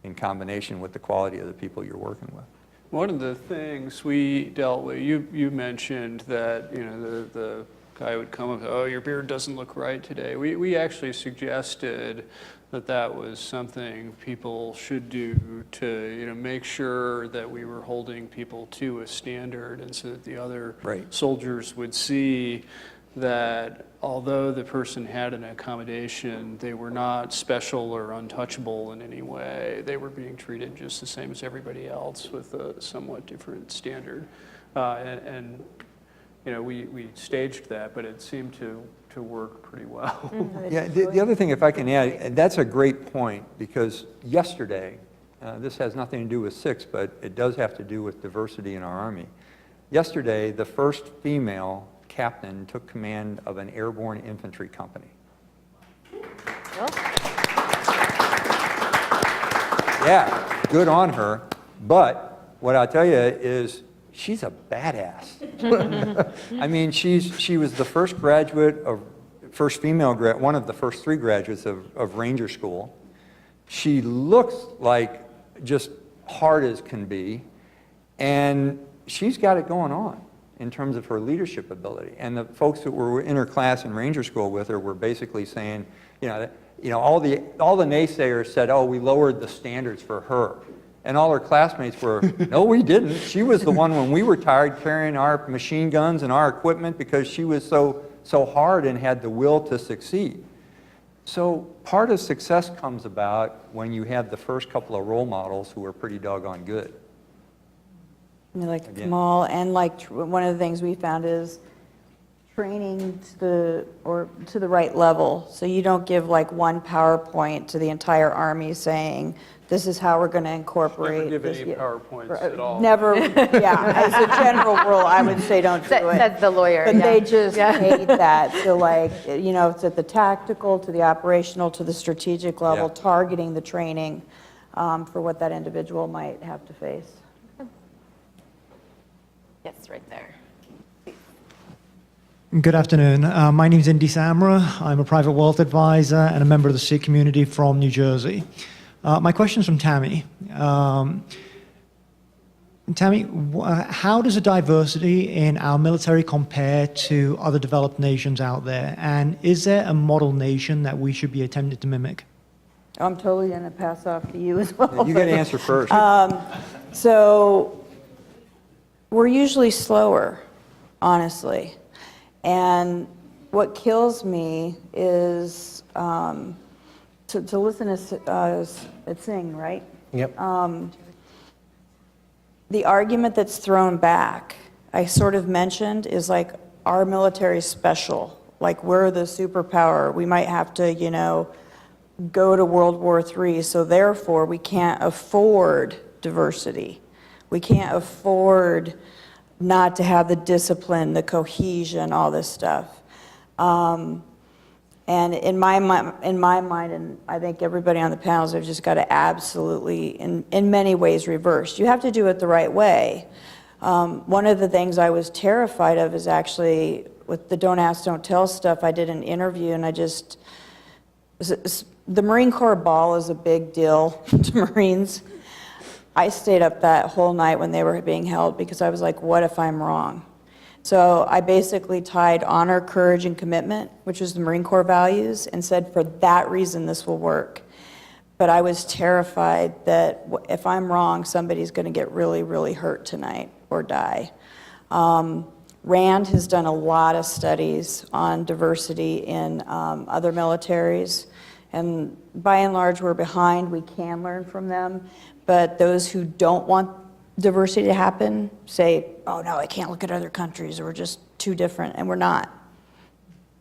in combination with the quality of the people you're working with. One of the things we dealt with, you mentioned that the guy would come up, oh, your beard doesn't look right today. We actually suggested that was something people should do to make sure that we were holding people to a standard, and so that the other soldiers would see that although the person had an accommodation, they were not special or untouchable in any way. They were being treated just the same as everybody else with a somewhat different standard. We staged that, but it seemed to work pretty well. Yeah, the other thing, if I can add, and that's a great point, because yesterday, this has nothing to do with Sikhs, but it does have to do with diversity in our Army. Yesterday, the first female captain took command of an airborne infantry company. Cool. Yeah, good on her. But what I'll tell you is she's a badass. I mean, she was the first female grad, one of the first 3 graduates of Ranger School. She looks like just hard as can be, and she's got it going on in terms of her leadership ability. And the folks that were in her class in Ranger School with her were basically saying, all the naysayers said, oh, we lowered the standards for her. And all her classmates were, no, we didn't. She was the one when we were tired carrying our machine guns and our equipment because she was so hard and had the will to succeed. So part of success comes about when you have the first couple of role models who are pretty doggone good. I mean, like Kamal, and like one of the things we found is training to the right level. So you don't give like one PowerPoint to the entire army saying, this is how we're going to incorporate. Never give any PowerPoints at all. Never, yeah. As a general rule, I would say don't do it. Says the lawyer. But yeah. they just hate that. So like, it's at the tactical, to the operational, to the strategic level, Yeah. targeting the training for what that individual might have to face. Yes, right there. Good afternoon. My name is Indy Samra. I'm a private wealth advisor and a member of the Sikh community from New Jersey. My question is from Tammy. Tammy, how does the diversity in our military compare to other developed nations out there? And is there a model nation that we should be attempting to mimic? I'm totally going to pass off to you as well. You got to answer first. So we're usually slower, honestly. And what kills me is to listen to Singh, right? Yep. The argument that's thrown back, I sort of mentioned, is like our military special. Like we're the superpower. We might have to, go to World War III, so therefore we can't afford diversity. We can't afford not to have the discipline, the cohesion, all this stuff. And in my mind, and I think everybody on the panels have just got to absolutely, in many ways, reverse. You have to do it the right way. One of the things I was terrified of is actually, with the Don't Ask, Don't Tell stuff, I did an interview and the Marine Corps ball is a big deal to Marines. I stayed up that whole night when they were being held because I was like, what if I'm wrong? So I basically tied honor, courage, and commitment, which is the Marine Corps values, and said for that reason this will work. But I was terrified that if I'm wrong, somebody's going to get really, really hurt tonight or die. RAND has done a lot of studies on diversity in other militaries, and by and large we're behind. We can learn from them, but those who don't want diversity to happen say, oh no, I can't look at other countries, or we're just too different, and we're not.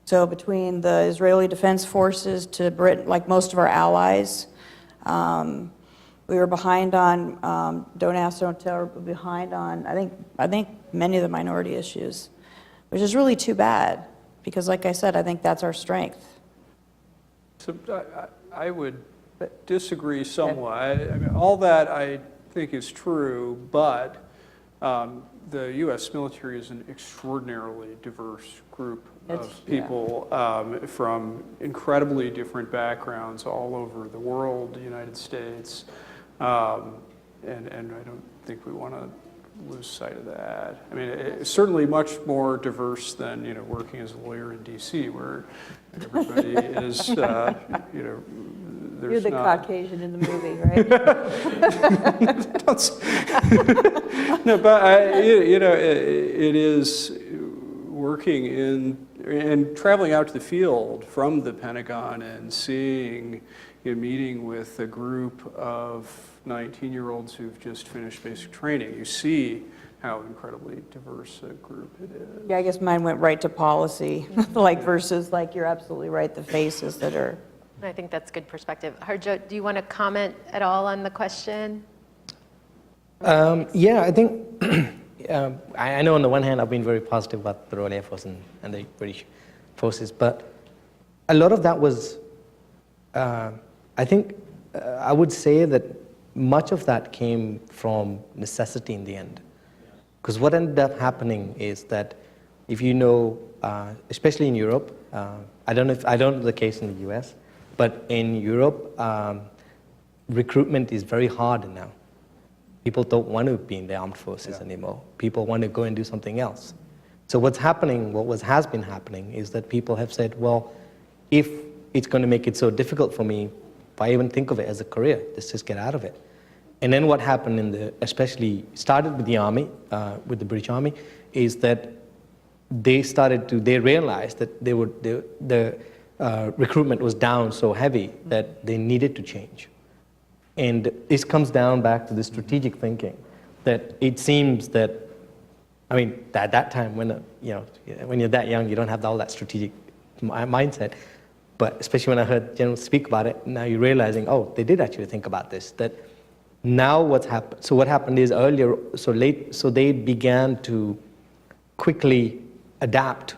So between the Israeli Defense Forces to Britain, like most of our allies, we were behind on Don't Ask, Don't Tell, we're behind on, I think many of the minority issues, which is really too bad, because like I said, I think that's our strength. So I would disagree somewhat. I mean, all that I think is true, but the U.S. military is an extraordinarily diverse group of people from incredibly different backgrounds all over the world, the United States, and I don't think we want to lose sight of that. I mean, it's certainly much more diverse than working as a lawyer in D.C., where everybody is You're the Caucasian in the movie, right? No, but it is working in and traveling out to the field from the Pentagon and seeing, meeting with a group of 19-year-olds who've just finished basic training. You see how incredibly diverse a group it is. Yeah, I guess mine went right to policy, versus you're absolutely right, the faces that are. I think that's good perspective. Harjot, do you want to comment at all on the question? Yeah, I think, I know on the one hand I've been very positive about the Royal Air Force and the British forces, but a lot of that was, I think, I would say that much of that came from necessity in the end. Because what ended up happening is that if you know, especially in Europe, I don't know the case in the US, but in Europe, recruitment is very hard now. People don't want to be in the armed forces anymore. People want to go and do something else. So what's happening, has been happening, is that people have said, well, if it's going to make it so difficult for me, if I even think of it as a career, let's just get out of it. And then what happened especially started with the army, with the British Army, is that they realized that the recruitment was down so heavy that they needed to change. And this comes down back to the strategic thinking, that it seems that, I mean, at that time, when you're that young, you don't have all that strategic mindset. But especially when I heard generals speak about it, now you're realizing, oh, they did actually think about this. That now what's happened? So what happened is earlier, so they began to quickly adapt,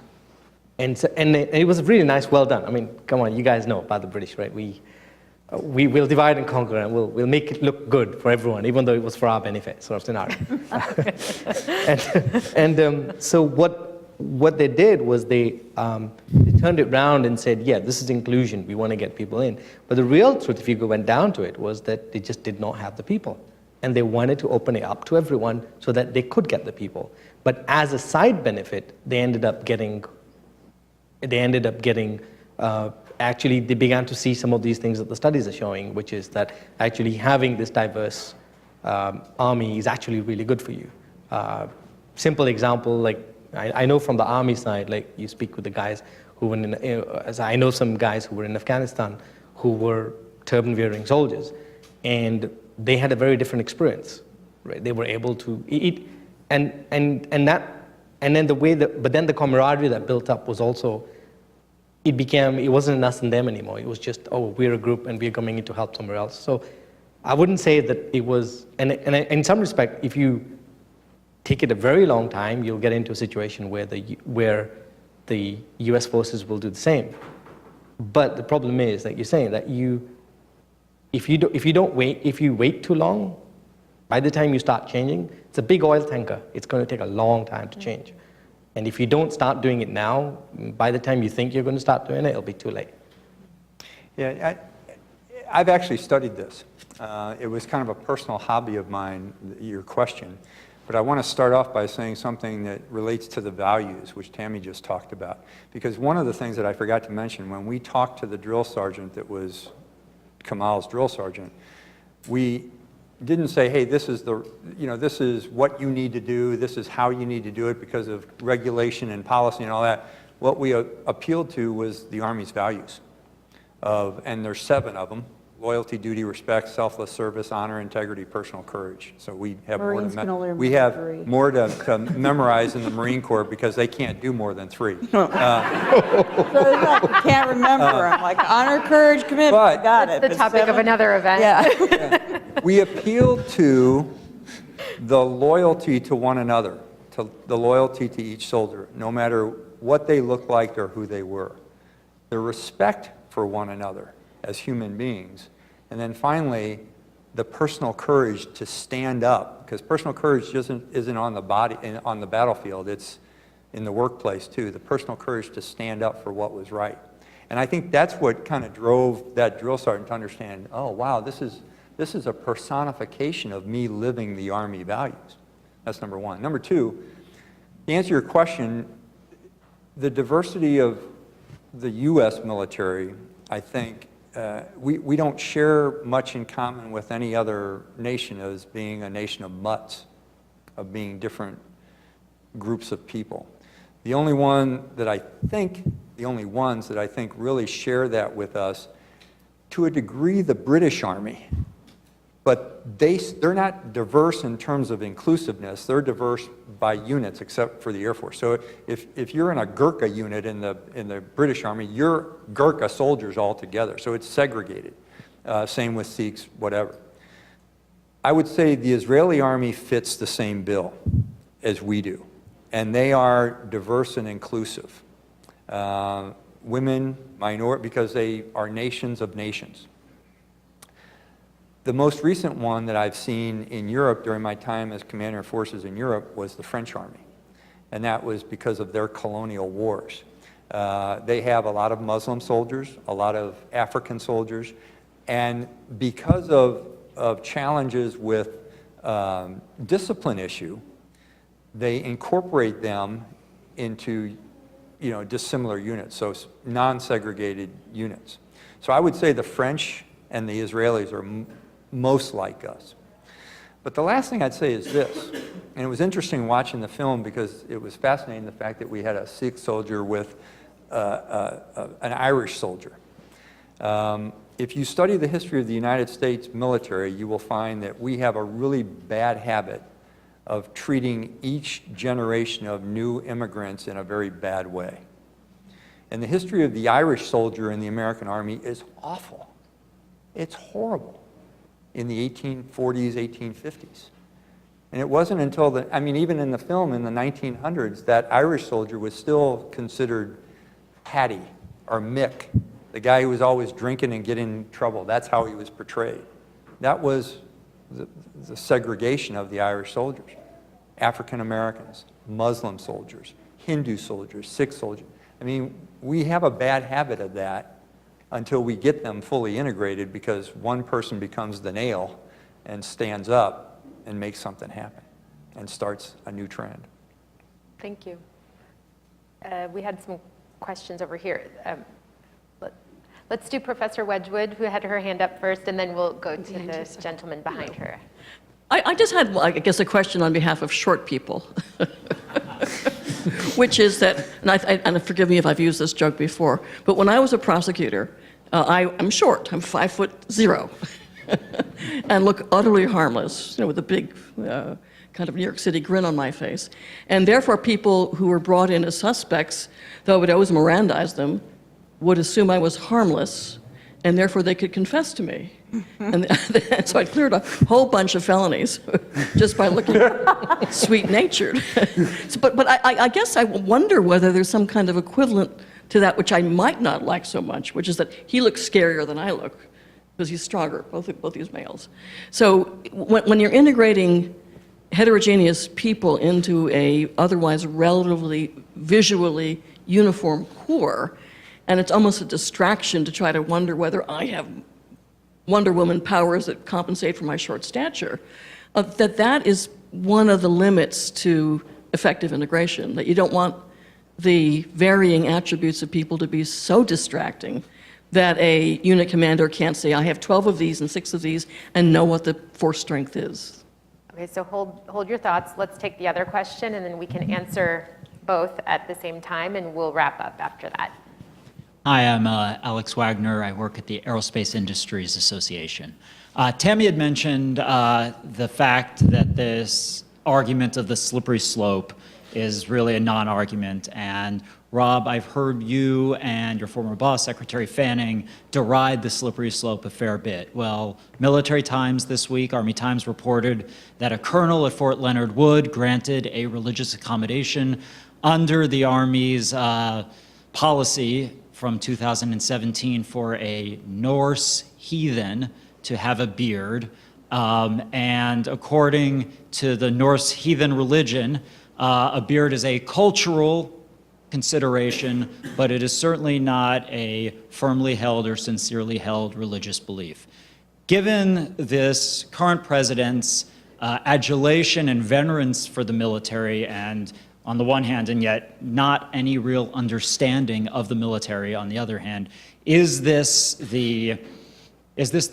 and it was really nice, well done. I mean, come on, you guys know about the British, right? We will divide and conquer, and we'll make it look good for everyone, even though it was for our benefit, sort of scenario. So what they did was they turned it around and said, yeah, this is inclusion. We want to get people in. But the real truth, if you went down to it, was that they just did not have the people, and they wanted to open it up to everyone so that they could get the people. But as a side benefit, they ended up getting. Actually, they began to see some of these things that the studies are showing, which is that actually having this diverse army is actually really good for you. Simple example, like I know from the army side, like you speak with the guys who were as I know some guys who were in Afghanistan who were turban-wearing soldiers, and they had a very different experience, right? They were able to eat, and then the camaraderie that built up was also. It wasn't us and them anymore. It was just, oh, we're a group and we're coming in to help somewhere else. So I wouldn't say that it was, and in some respect, if you take it a very long time, you'll get into a situation where the US forces will do the same. But the problem is, like you're saying, that if you wait too long, by the time you start changing, it's a big oil tanker. It's going to take a long time to change. And if you don't start doing it now, by the time you think you're going to start doing it, it'll be too late. Yeah, I've actually studied this. It was kind of a personal hobby of mine, your question. But I want to start off by saying something that relates to the values, which Tammy just talked about. Because one of the things that I forgot to mention, when we talked to the drill sergeant that was Kamal's drill sergeant, we didn't say, hey, this is what you need to do, this is how you need to do it because of regulation and policy and all that. What we appealed to was the Army's values, and there's 7 of them: loyalty, duty, respect, selfless service, honor, integrity, personal courage. So we have more to memorize in the Marine Corps because they can't do more than 3. So it's like you can't remember them, like honor, courage, commitment. But, got it. The topic of another event. Yeah. We appealed to the loyalty to one another, to the loyalty to each soldier, no matter what they looked like or who they were. The respect for one another as human beings. And then finally, the personal courage to stand up, because personal courage isn't on the battlefield, it's in the workplace too. The personal courage to stand up for what was right. And I think that's what kind of drove that drill sergeant to understand, oh wow, this is a personification of me living the Army values. That's number one. Number two, to answer your question, the diversity of the US military, I think, we don't share much in common with any other nation as being a nation of mutts, of being different groups of people. The only ones that I think really share that with us, to a degree, the British Army. But they're not diverse in terms of inclusiveness. They're diverse by units, except for the Air Force. So if you're in a Gurkha unit in the British Army, you're Gurkha soldiers all together. So it's segregated. Same with Sikhs, whatever. I would say the Israeli Army fits the same bill as we do. And they are diverse and inclusive. Women, minority, because they are nations of nations. The most recent one that I've seen in Europe during my time as commander of forces in Europe was the French army. And that was because of their colonial wars. They have a lot of Muslim soldiers, a lot of African soldiers, and because of challenges with discipline issue, they incorporate them into dissimilar units, so non-segregated units. So I would say the French and the Israelis are most like us. But the last thing I'd say is this, and it was interesting watching the film because it was fascinating the fact that we had a Sikh soldier with an Irish soldier. If you study the history of the United States military, you will find that we have a really bad habit of treating each generation of new immigrants in a very bad way. And the history of the Irish soldier in the American Army is awful. It's horrible in the 1840s, 1850s. And it wasn't until even in the film in the 1900s, that Irish soldier was still considered Paddy or Mick, the guy who was always drinking and getting in trouble. That's how he was portrayed. That was the segregation of the Irish soldiers. African Americans, Muslim soldiers, Hindu soldiers, Sikh soldiers. We have a bad habit of that until we get them fully integrated, because one person becomes the nail and stands up and makes something happen and starts a new trend. Thank you. We had some questions over here. Let's do Professor Wedgwood, who had her hand up first, and then we'll go to the gentleman behind her. I just had, I guess, a question on behalf of short people, which is that, and forgive me if I've used this joke before, but when I was a prosecutor, I'm short, I'm 5'0", and look utterly harmless, with a big kind of New York City grin on my face. And therefore people who were brought in as suspects, though I would always Mirandize them, would assume I was harmless, and therefore they could confess to me. And so I cleared a whole bunch of felonies just by looking sweet-natured. But I guess I wonder whether there's some kind of equivalent to that which I might not like so much, which is that he looks scarier than I look, because he's stronger, both these males. So when you're integrating heterogeneous people into a otherwise relatively visually uniform core, and it's almost a distraction to try to wonder whether I have Wonder Woman powers that compensate for my short stature, that is one of the limits to effective integration, that you don't want the varying attributes of people to be so distracting that a unit commander can't say, I have 12 of these and 6 of these, and know what the force strength is. Okay, so hold your thoughts. Let's take the other question, and then we can answer both at the same time, and we'll wrap up after that. Hi, I'm Alex Wagner. I work at the Aerospace Industries Association. Tammy had mentioned the fact that this argument of the slippery slope is really a non-argument. And Rob, I've heard you and your former boss, Secretary Fanning, deride the slippery slope a fair bit. Well, Military Times this week, Army Times reported that a colonel at Fort Leonard Wood granted a religious accommodation under the Army's policy from 2017 for a Norse heathen to have a beard. And according to the Norse heathen religion, a beard is a cultural consideration, but it is certainly not a firmly held or sincerely held religious belief. Given this current president's adulation and venerance for the military, and on the one hand, and yet not any real understanding of the military on the other hand, is this the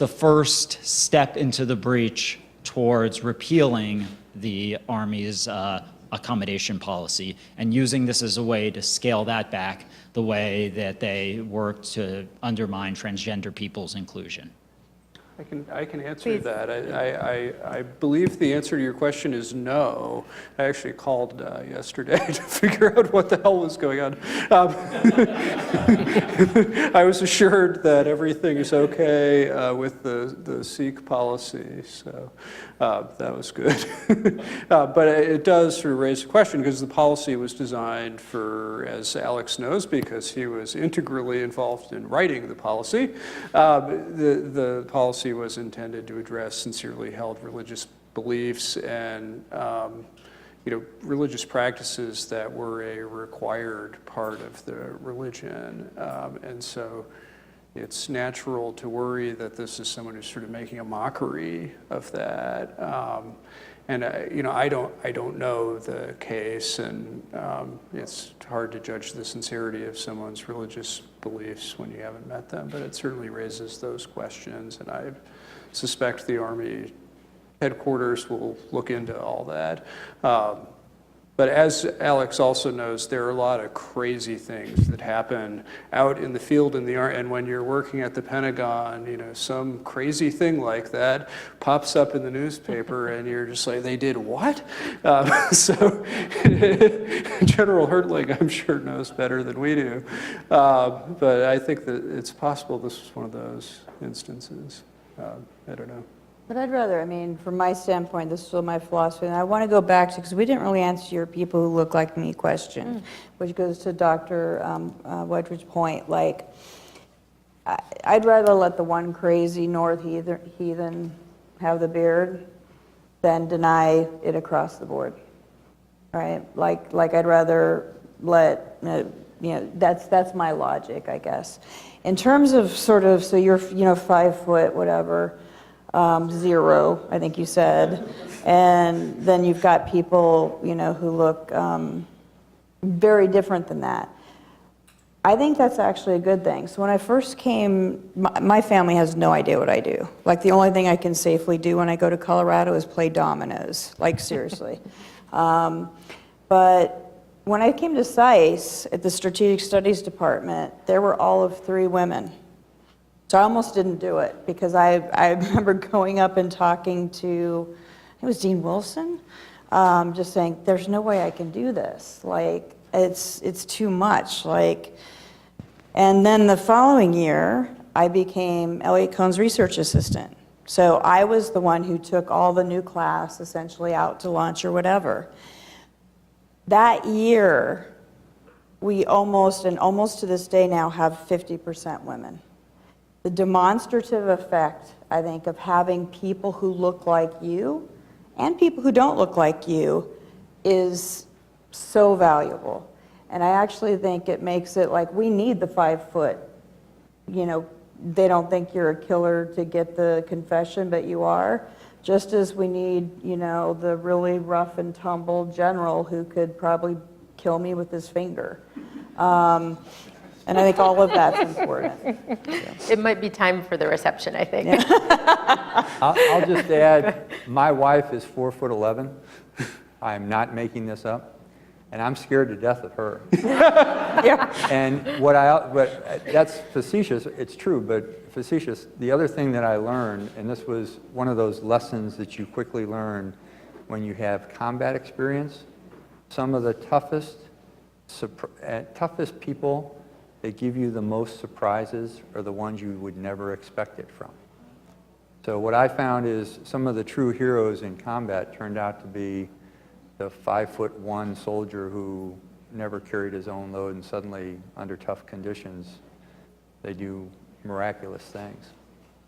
first step into the breach towards repealing the Army's accommodation policy and using this as a way to scale that back the way that they work to undermine transgender people's inclusion? I can answer that. I believe the answer to your question is no. I actually called yesterday to figure out what the hell was going on. I was assured that everything is okay with the Sikh policy, so that was good. But it does sort of raise a question, because the policy was designed for, as Alex knows, because he was integrally involved in writing the policy, the policy policy was intended to address sincerely held religious beliefs and religious practices that were a required part of the religion. And so it's natural to worry that this is someone who's sort of making a mockery of that. And I don't know the case, and it's hard to judge the sincerity of someone's religious beliefs when you haven't met them, but it certainly raises those questions, and I suspect the Army headquarters will look into all that. But as Alex also knows, there are a lot of crazy things that happen out in the field in the Army, and when you're working at the Pentagon, some crazy thing like that pops up in the newspaper, and you're just like, they did what? So General Hertling, I'm sure, knows better than we do. But I think that it's possible this was one of those instances. I don't know. But I'd rather, from my standpoint, this is still my philosophy, and I want to go back to, because we didn't really answer your people who look like me question, which goes to Dr. Wedgewood's point. Like, I'd rather let the one crazy North heathen have the beard than deny it across the board, right? Like I'd rather let, that's my logic, I guess. In terms of so you're, 5 foot, whatever, 0, I think you said, and then you've got people, who look very different than that. I think that's actually a good thing. So when I first came, my family has no idea what I do. Like, the only thing I can safely do when I go to Colorado is play dominoes, like, seriously. But when I came to SAIS at the Strategic Studies Department, there were all of 3 women. So I almost didn't do it, because I remember going up and talking to, it was Dean Wilson, just saying, there's no way I can do this. Like, it's too much. Like, and then the following year, I became Elliot Cohn's research assistant. So I was the one who took all the new class essentially out to lunch or whatever. That year, we almost to this day now have 50% women. The demonstrative effect, I think, of having people who look like you and people who don't look like you is so valuable. And I actually think it makes it like, we need the 5 foot. They don't think you're a killer to get the confession, but you are. Just as we need, the really rough and tumble general who could probably kill me with his finger. And I think all of that's important. It might be time for the reception, I think. Yeah. I'll just add, my wife is 4'11". I'm not making this up, and I'm scared to death of her. Yeah. And but that's facetious. It's true, but facetious. The other thing that I learned, and this was one of those lessons that you quickly learn when you have combat experience, some of the toughest people that give you the most surprises are the ones you would never expect it from. So what I found is some of the true heroes in combat turned out to be the 5'1" soldier who never carried his own load, and suddenly, under tough conditions, they do miraculous things.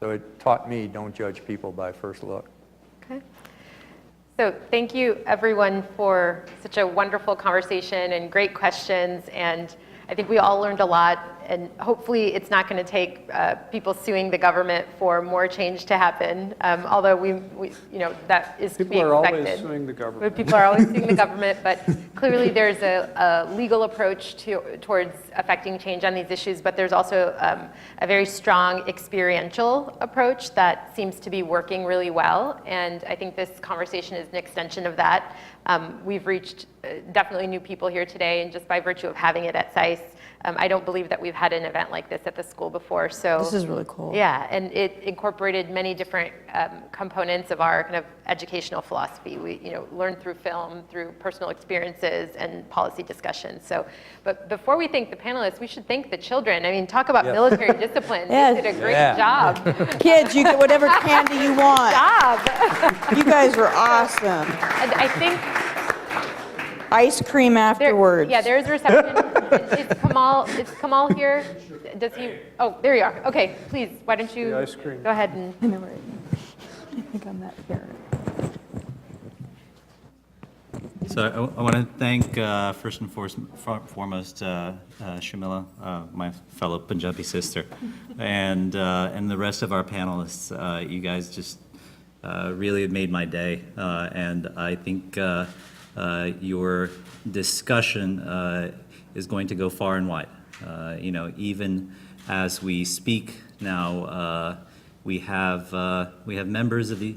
So it taught me, don't judge people by first look. Okay. So thank you, everyone, for such a wonderful conversation and great questions. And I think we all learned a lot, and hopefully it's not going to take people suing the government for more change to happen, although that is to be expected. People are always suing the government. People are always suing the government, but clearly there's a legal approach towards affecting change on these issues, but there's also a very strong experiential approach that seems to be working really well, and I think this conversation is an extension of that. We've reached definitely new people here today, and just by virtue of having it at SAIS, I don't believe that we've had an event like this at the school before. So this is really cool. Yeah, and it incorporated many different components of our kind of educational philosophy. We learned through film, through personal experiences, and policy discussions. So, but before we thank the panelists, we should thank the children. I mean, talk about military discipline. Yeah. They did a great job. Kids, you get whatever candy you want. Job. You guys were awesome. And I think ice cream afterwards. there's reception. Is Kamal here? Does he? Oh, there you are. Okay, please. Why don't you The ice cream. go ahead and? I know, right? I think I'm that parent. So I want to thank, first and foremost, Shamila, my fellow Punjabi sister, and the rest of our panelists. You guys just really have made my day, and I think your discussion is going to go far and wide. You know, even as we speak now, we have members of the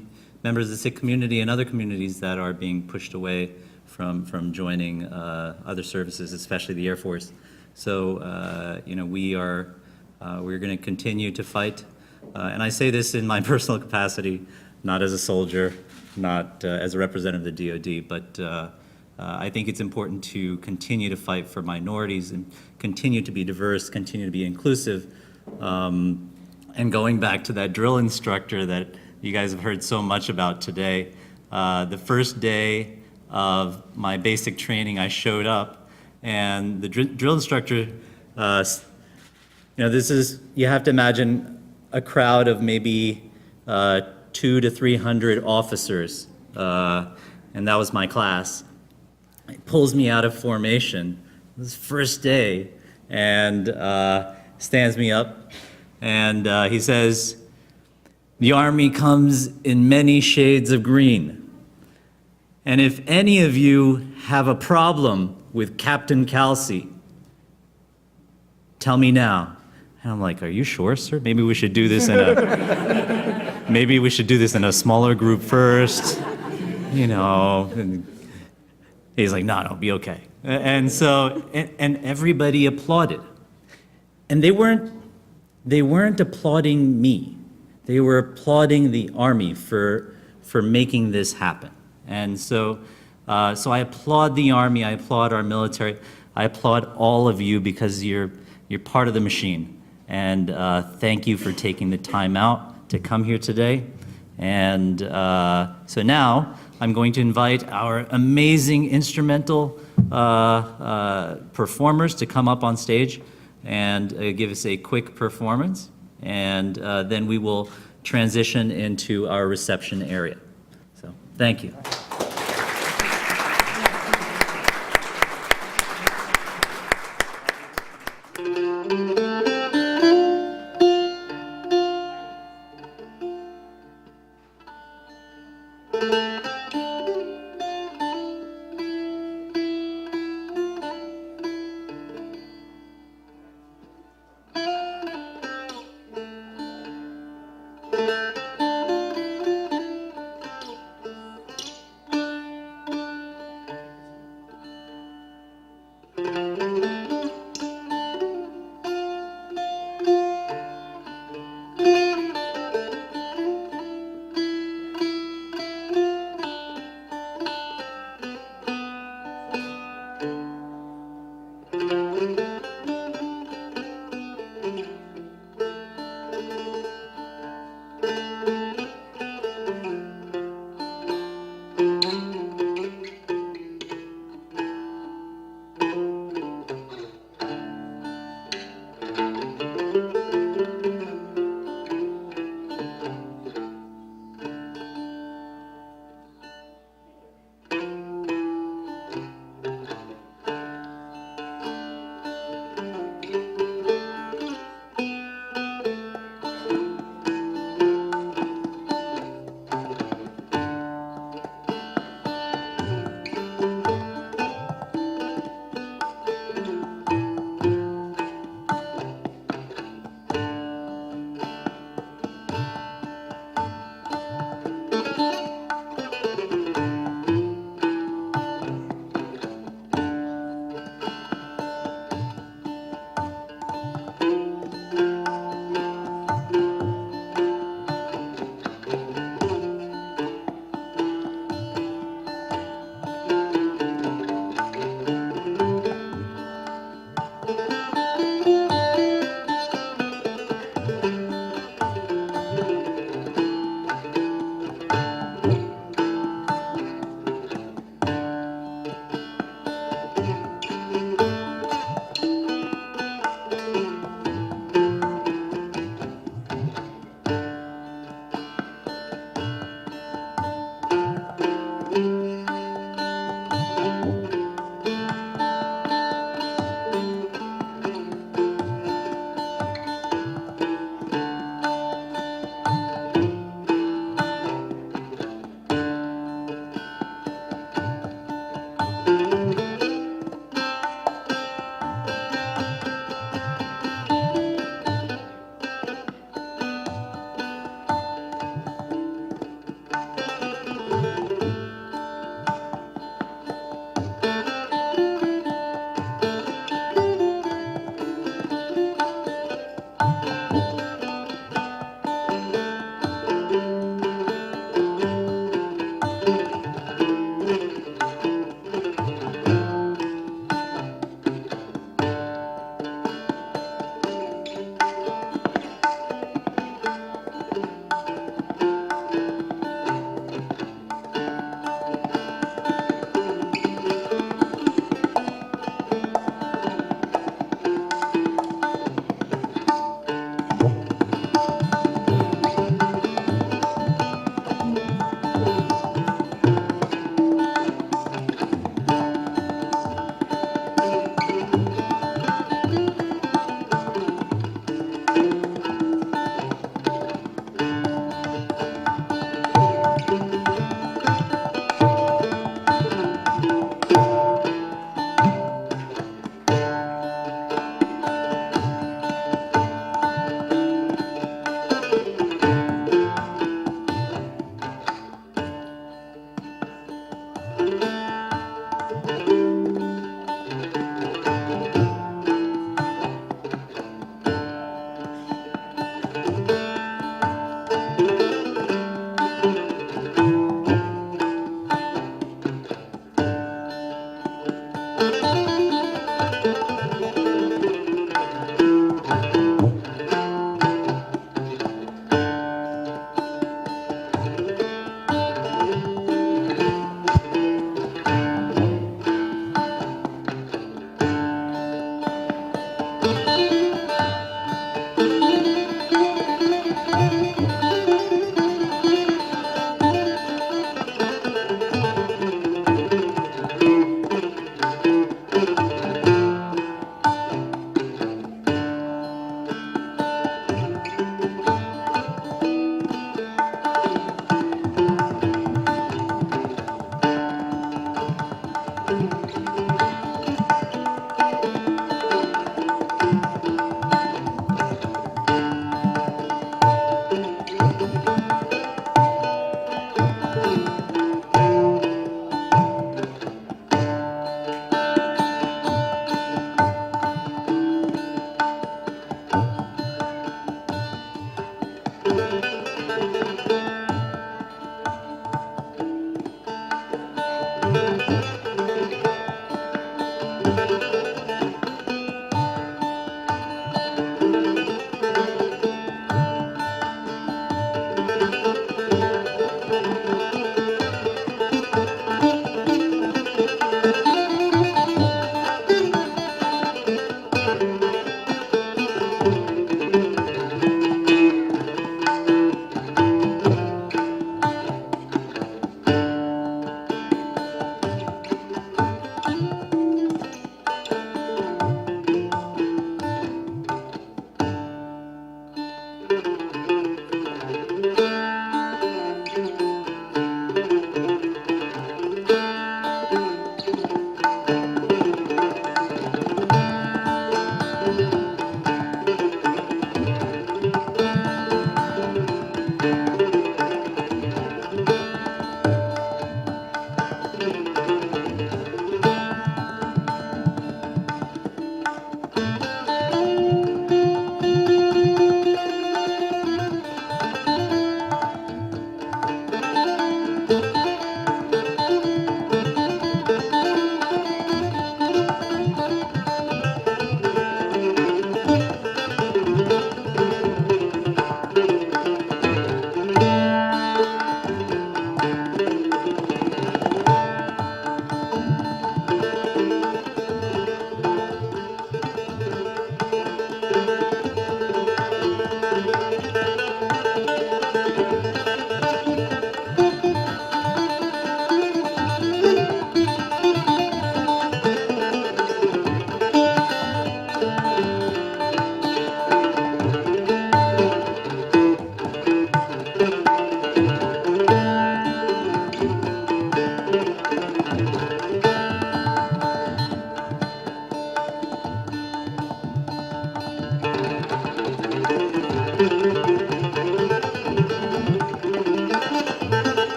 Sikh community and other communities that are being pushed away from joining other services, especially the Air Force. So you know, we're going to continue to fight, and I say this in my personal capacity, not as a soldier, not as a representative of the DoD, but I think it's important to continue to fight for minorities and continue to be diverse, continue to be inclusive. And going back to that drill instructor that you guys have heard so much about today, the first day of my basic training, I showed up, and the drill instructor, you know, you have to imagine a crowd of maybe 200 to 300 officers, and that was my class. He pulls me out of formation this first day and stands me up, and he says, "The Army comes in many shades of green. And if any of you have a problem with Captain Kelsey, tell me now." And I'm like, "Are you sure, sir? Maybe we should do this in a smaller group first, you know." And he's like, "No, be okay." And so, and everybody applauded. And they weren't applauding me. They were applauding the Army for making this happen. And so I applaud the Army, I applaud our military, I applaud all of you because you're part of the machine. And thank you for taking the time out to come here today. And so now I'm going to invite our amazing instrumental performers to come up on stage and give us a quick performance. And then we will transition into our reception area. So thank you.